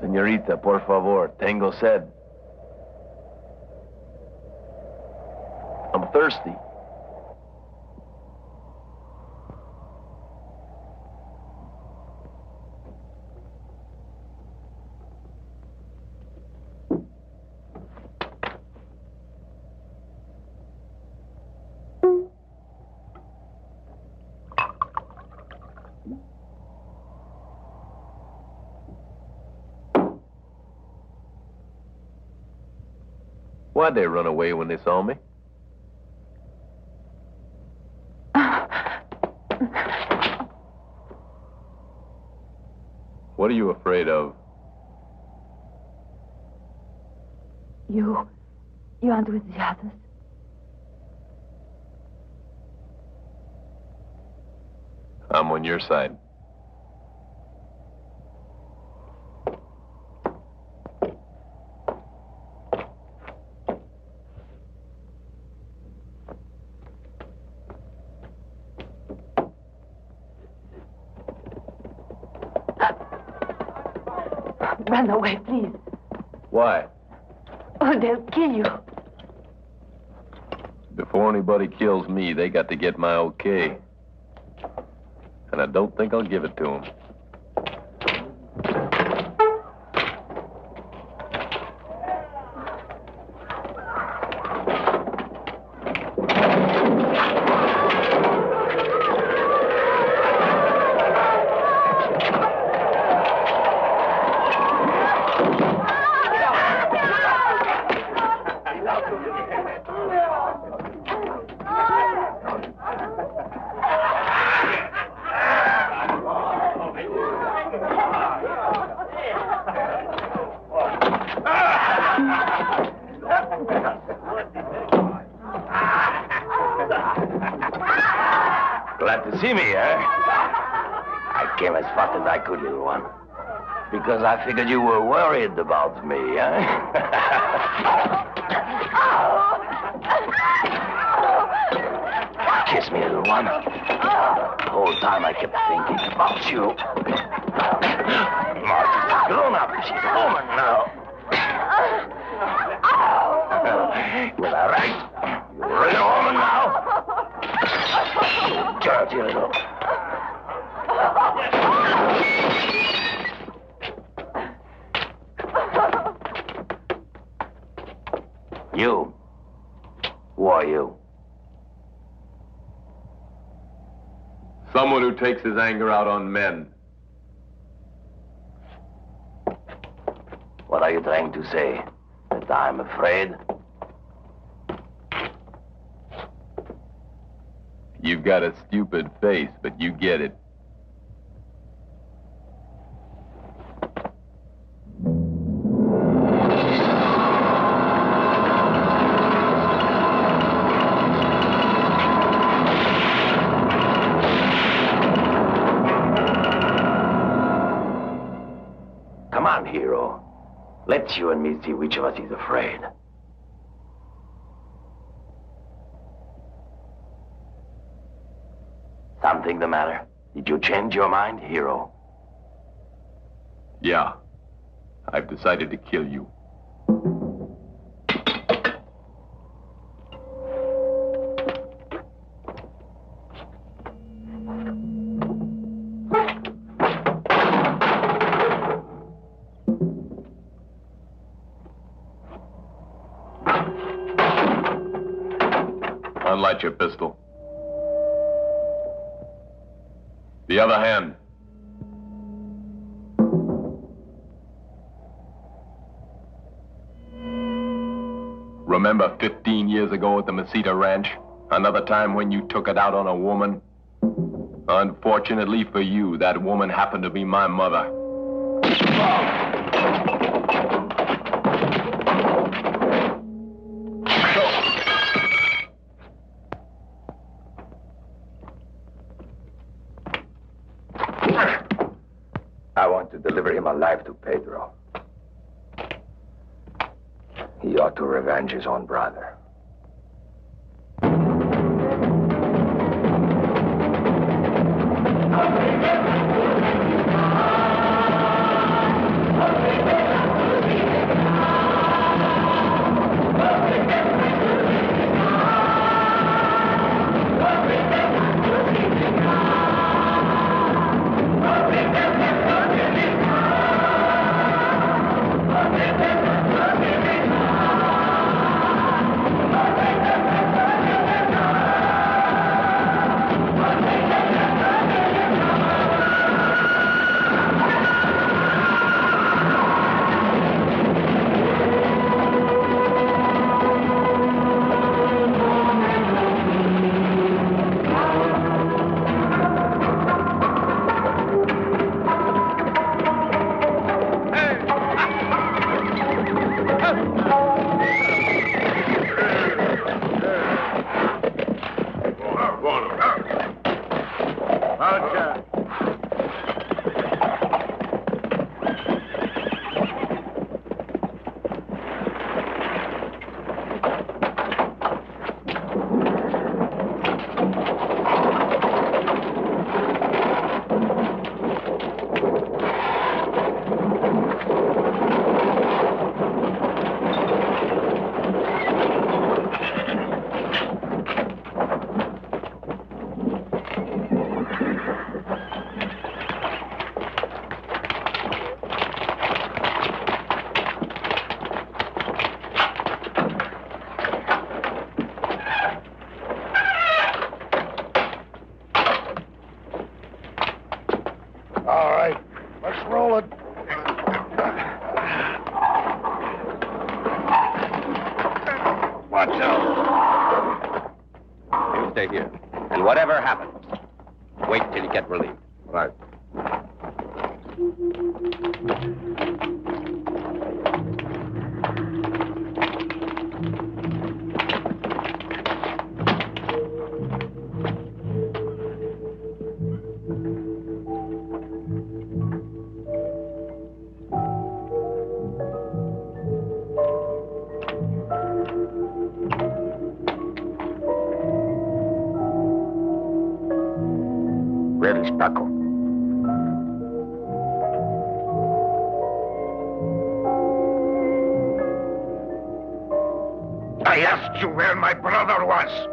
Señorita, por favor, tengo sed. I'm thirsty. Why'd they run away when they saw me? What are you afraid of? You aren't with the others. I'm on your side. Run away, please. Why? Oh, they'll kill you. Before anybody kills me, they got to get my okay. And I don't think I'll give it to them. Glad to see me, eh? I came as fast as I could, little one. Because I figured you were worried about me, eh? Kiss me, little one. The whole time I kept thinking about you. Martha's a grown-up. She's a woman now. Was I right? You're really a woman now? Dirty little. You? Who are you? Someone who takes his anger out on men. What are you trying to say? That I'm afraid? You've got a stupid face, but you get it. Come on, hero. Let's you and me see which of us is afraid. Something the matter? Did you change your mind, hero? Yeah. I've decided to kill you. Unlight your pistol. The other hand. Remember 15 years ago at the Mesita Ranch? Another time when you took it out on a woman? Unfortunately for you, that woman happened to be my mother. I want to deliver him alive to Pedro. He ought to revenge his own brother. cartel. You stay here. And whatever happens, wait till you get relieved. Right. Where is Paco? I asked you where my brother was.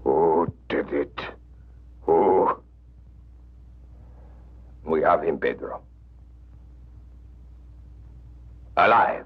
Who did it? Who? We have him, Pedro. Alive.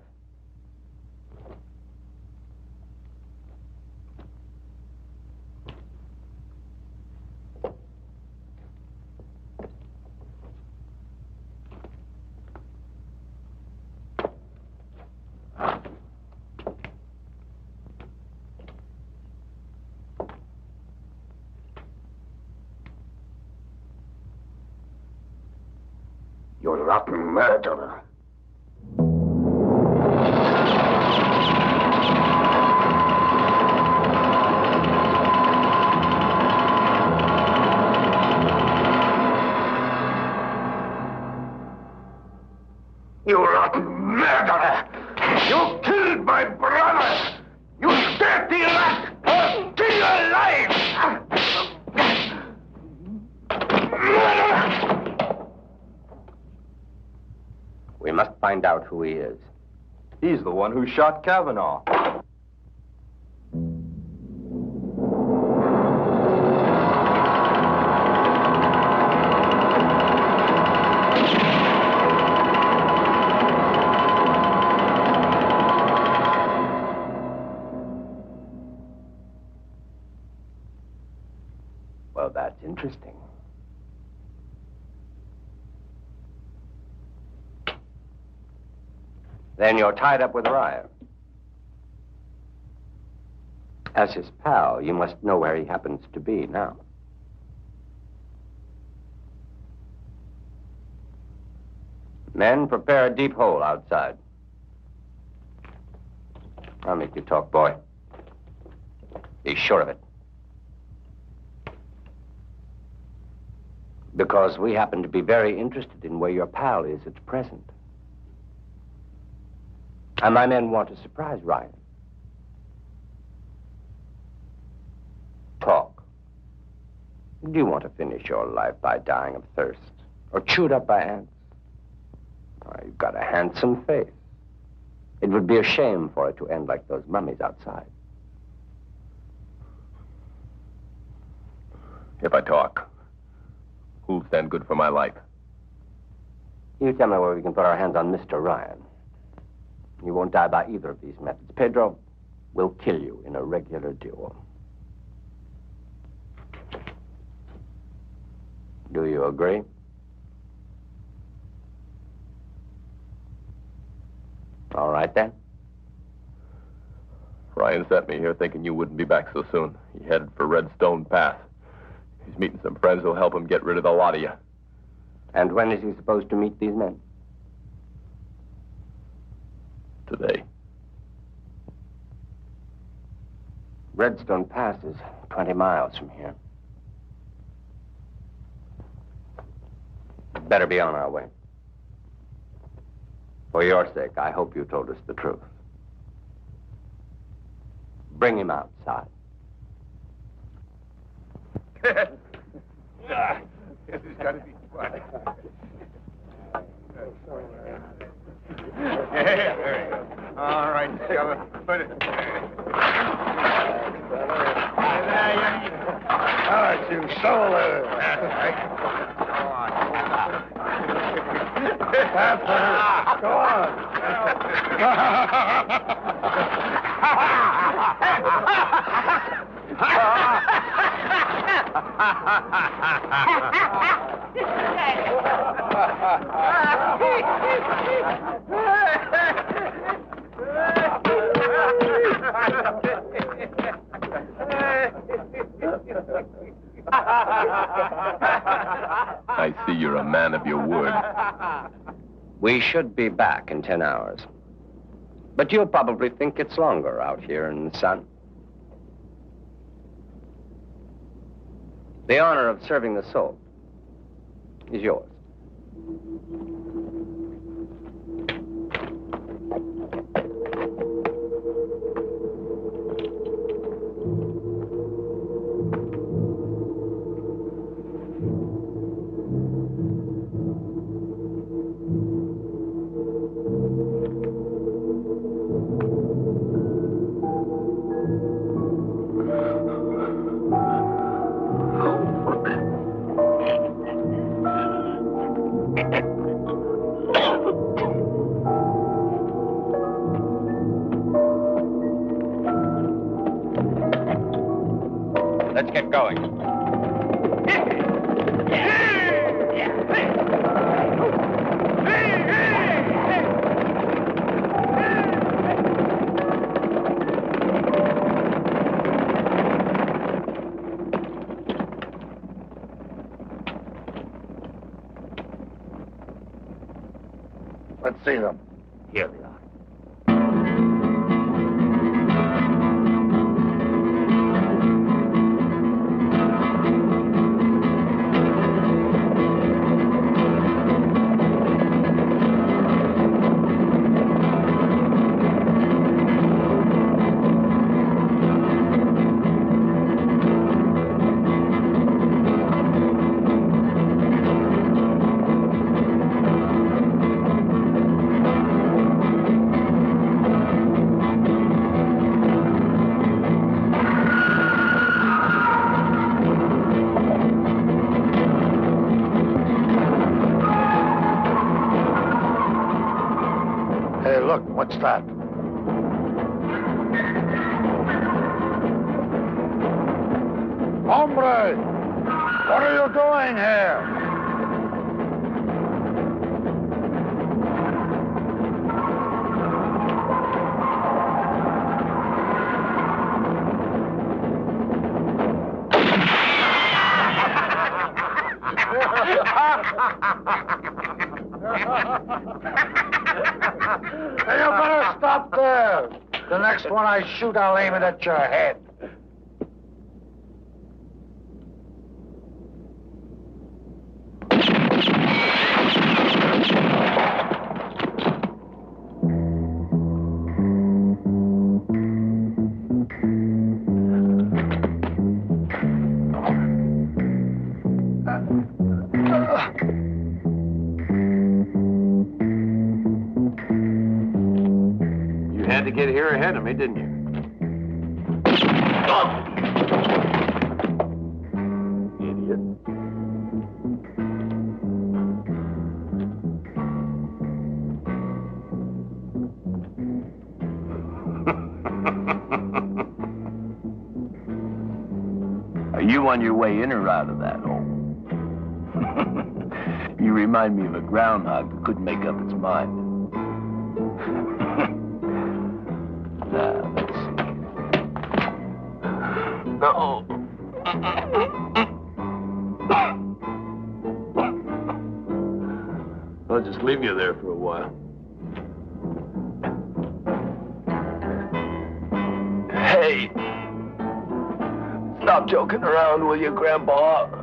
You rotten murderer. You rotten murderer! You killed my brother! You dirty rat! I'll kill you alive! Murderer! We must find out who he is. He's the one who shot Kavanaugh. Well, that's interesting. Then you're tied up with Ryan. As his pal, you must know where he happens to be now. Men, prepare a deep hole outside. I'll make you talk, boy. Be sure of it. Because we happen to be very interested in where your pal is at present. And my men want to surprise Ryan. Talk. Do you want to finish your life by dying of thirst? Or chewed up by ants? Oh, you've got a handsome face. It would be a shame for it to end like those mummies outside. If I talk, who'll stand good for my life? You tell me where we can put our hands on Mr. Ryan. You won't die by either of these methods. Pedro will kill you in a regular duel. Do you agree? All right, then. Ryan sent me here thinking you wouldn't be back so soon. He headed for Redstone Pass. He's meeting some friends who'll help him get rid of the lot of you. And when is he supposed to meet these men? today. Redstone Pass is 20 miles from here. Better be on our way. For your sake, I hope you told us the truth. Bring him outside. This has got to be fun. There you go. All right, fella. Put it. Oh, you shoulder. That's right. Go on. Go I see you're a man of your word. We should be back in 10 hours. But you'll probably think it's longer out here in the sun. The honor of serving the salt is yours. Let's get going. Let's see them. Here they are. Hey, look, what's that? Hombre! What are you doing here? Hey, you better stop there. The next one I shoot, I'll aim it at your head. You had to get here ahead of me, didn't you? Idiot. Are you on your way in or out of that hole? You remind me of a groundhog that couldn't make up its mind. Now, let's see. No. I'll just leave you there for a while. Hey, stop joking around, will you, Grandpa?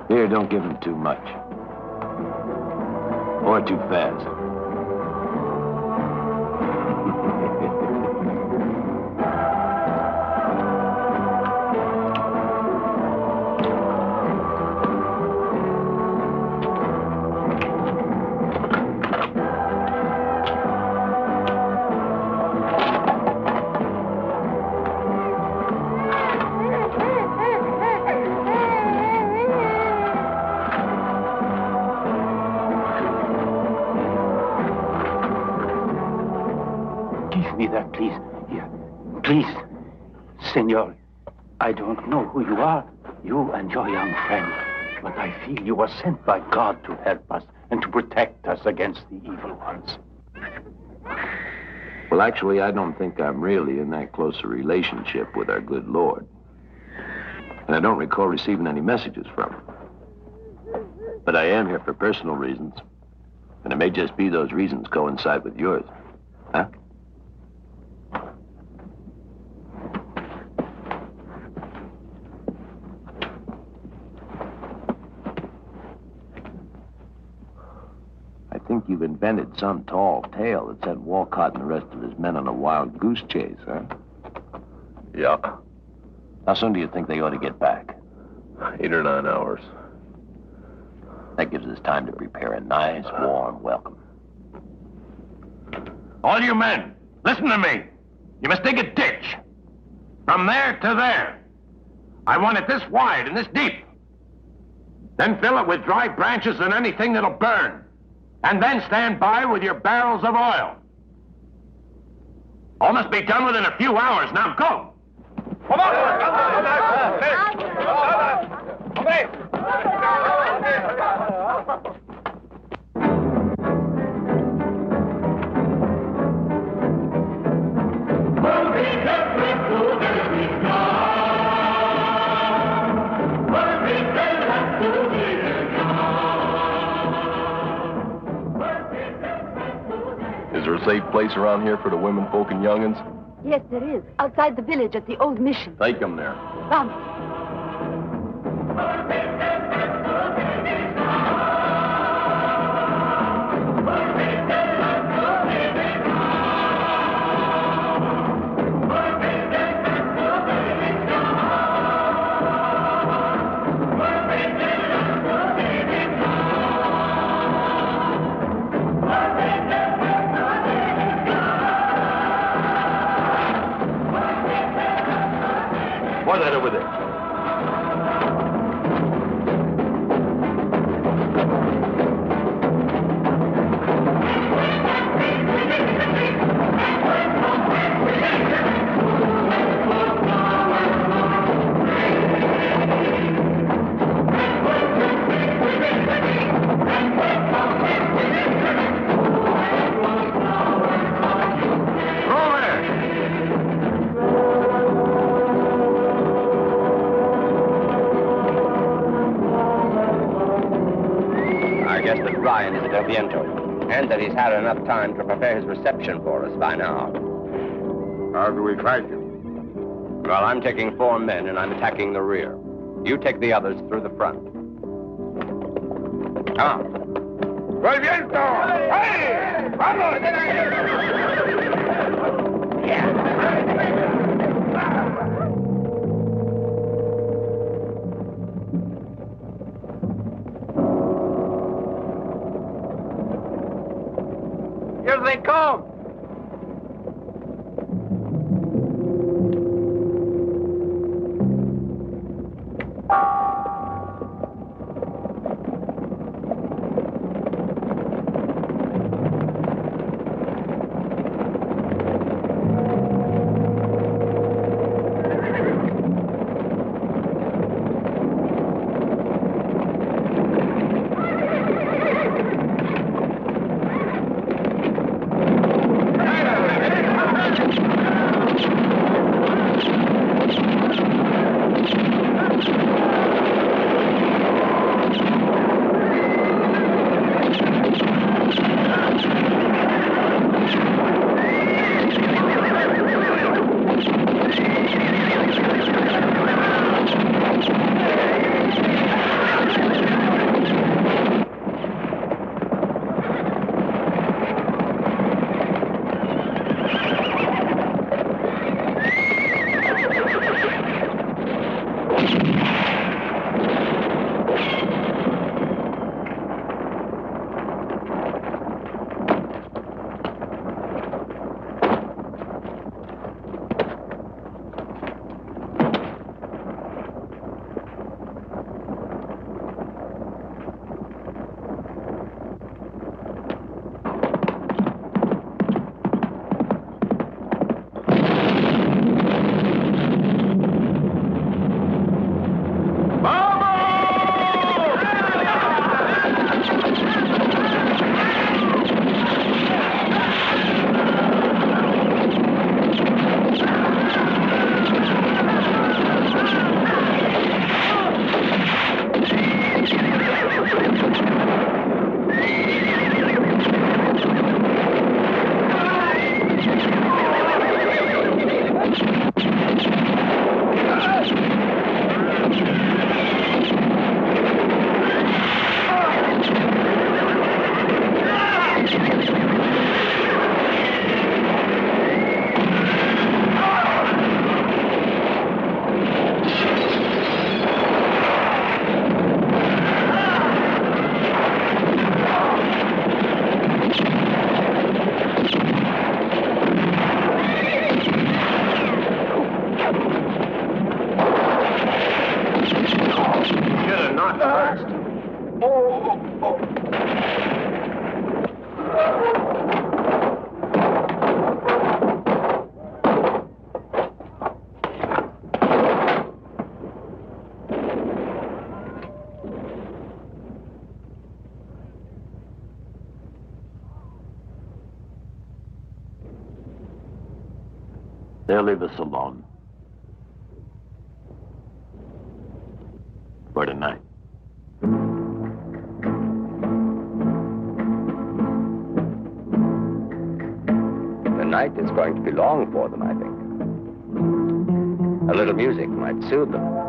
Here, don't give him too much. Or too fast. Give me that, please. Here. Please. Senor, I don't know who you are, you and your young friend, but I feel you were sent by God to help us and to protect us against the evil ones. Well, actually, I don't think I'm really in that close a relationship with our good Lord. And I don't recall receiving any messages from him. But I am here for personal reasons. And it may just be those reasons coincide with yours. Huh? I think you've invented some tall tale that sent Walcott and the rest of his men on a wild goose chase, huh? Yeah. How soon do you think they ought to get back? 8 or 9 hours. That gives us time to prepare a nice, warm welcome. All you men, listen to me. You must dig a ditch. From there to there. I want it this wide and this deep. Then fill it with dry branches and anything that'll burn. And then stand by with your barrels of oil. All must be done within a few hours. Now go. Come on. Is there a safe place around here for the women folk and young'uns? Yes, there is. Outside the village at the old mission. Take them there. Come. What's that over there? Ryan is at El Viento, and that he's had enough time to prepare his reception for us by now. How do we fight him? Well, I'm taking 4 men, and I'm attacking the rear. You take the others through the front. Come on. ¡El viento! ¡Hey! ¡Vamos! Here they come! They'll leave us alone. For tonight. The night is going to be long for them, I think. A little music might soothe them.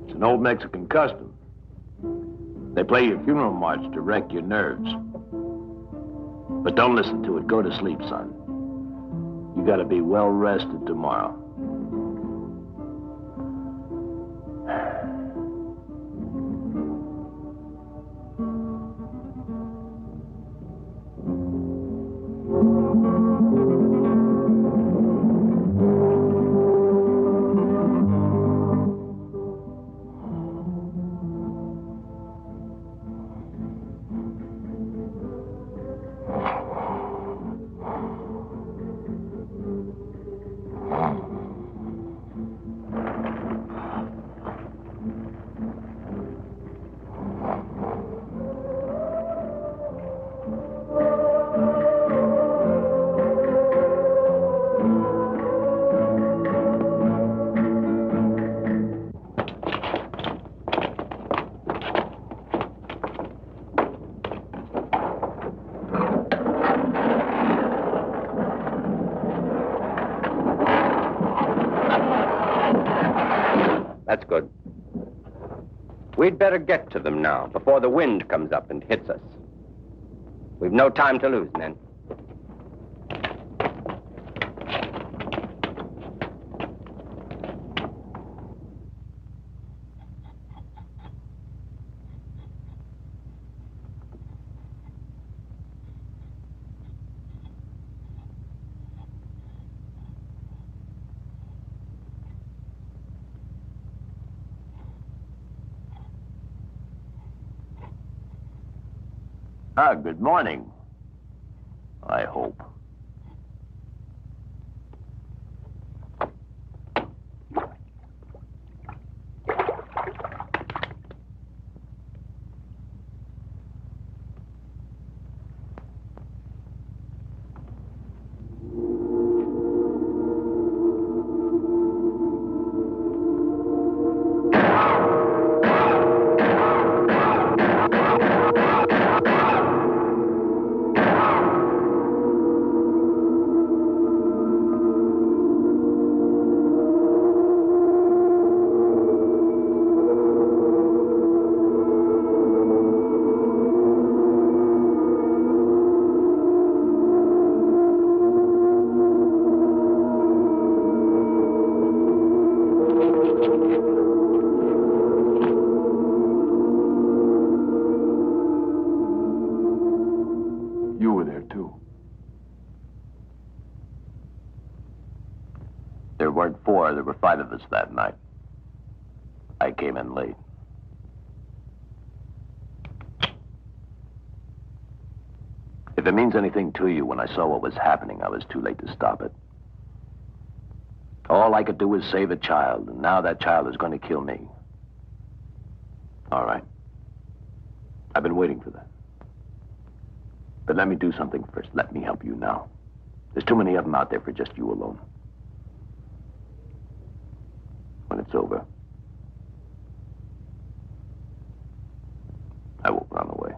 An old Mexican custom. They play your funeral march to wreck your nerves. But don't listen to it. Go to sleep, son. You gotta be well rested tomorrow. That's good. We'd better get to them now, before the wind comes up and hits us. We've no time to lose, men. Good morning. I hope. You were there, too. There weren't four, there were five of us that night. I came in late. If it means anything to you, when I saw what was happening, I was too late to stop it. All I could do was save a child, and now that child is going to kill me. All right. I've been waiting for that. But let me do something first. Let me help you now. There's too many of them out there for just you alone. When it's over, I won't run away.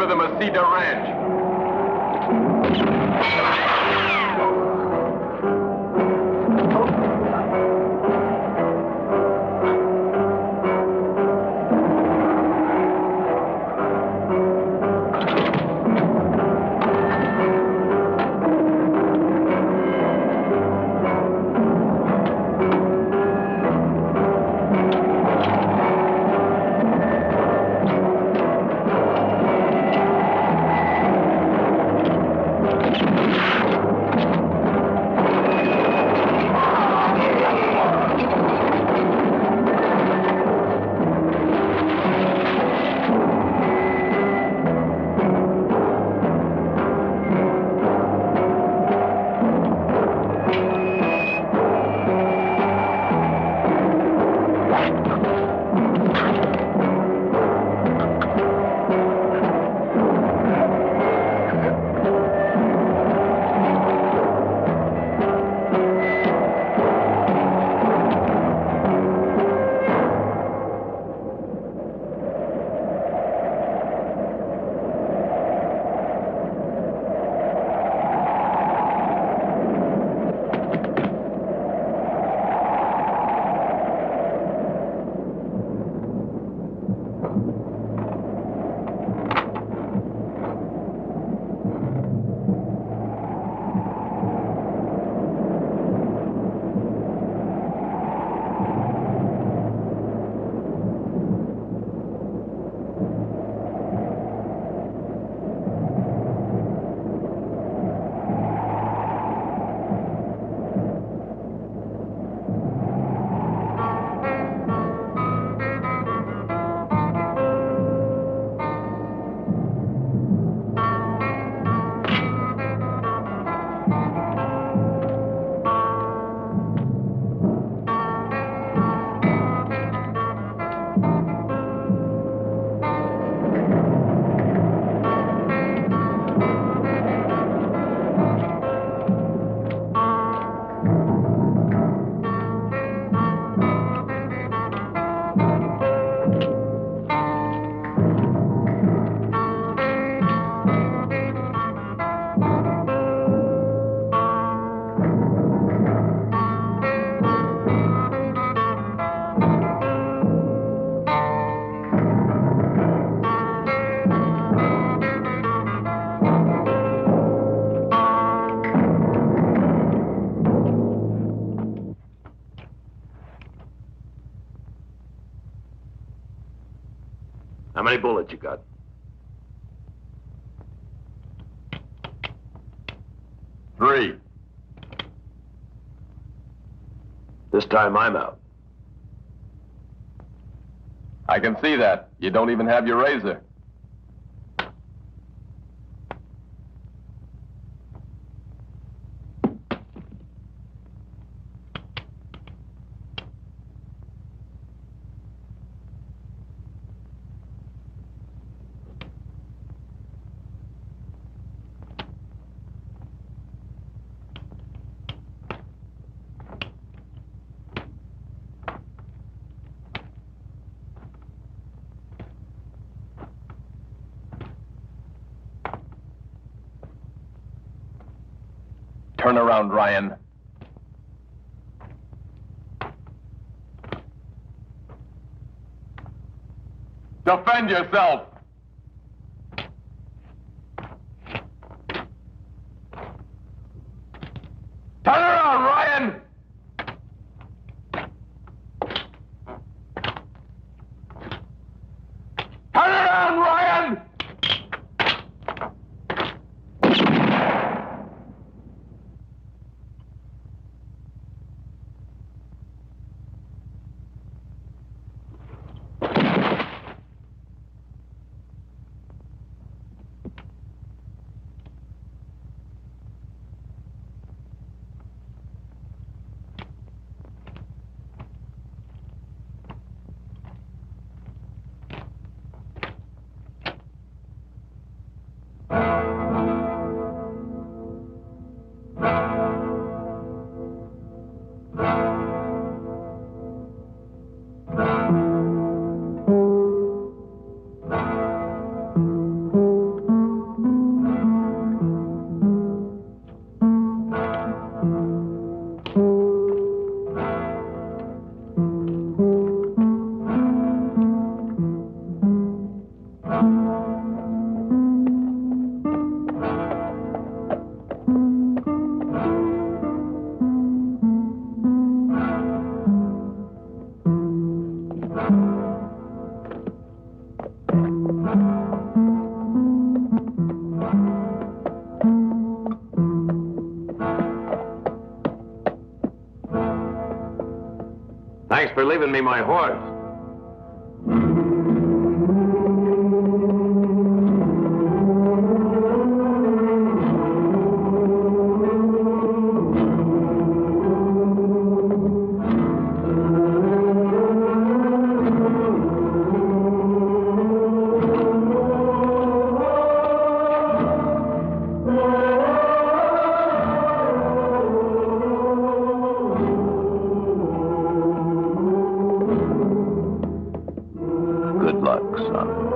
Remember the Mesita Ranch. How many bullets you got? 3. This time I'm out. I can see that. You don't even have your razor. Turn around, Ryan. Defend yourself. Turn around, Ryan. Turn around, Ryan. Thanks for leaving me my horse. Good luck, son.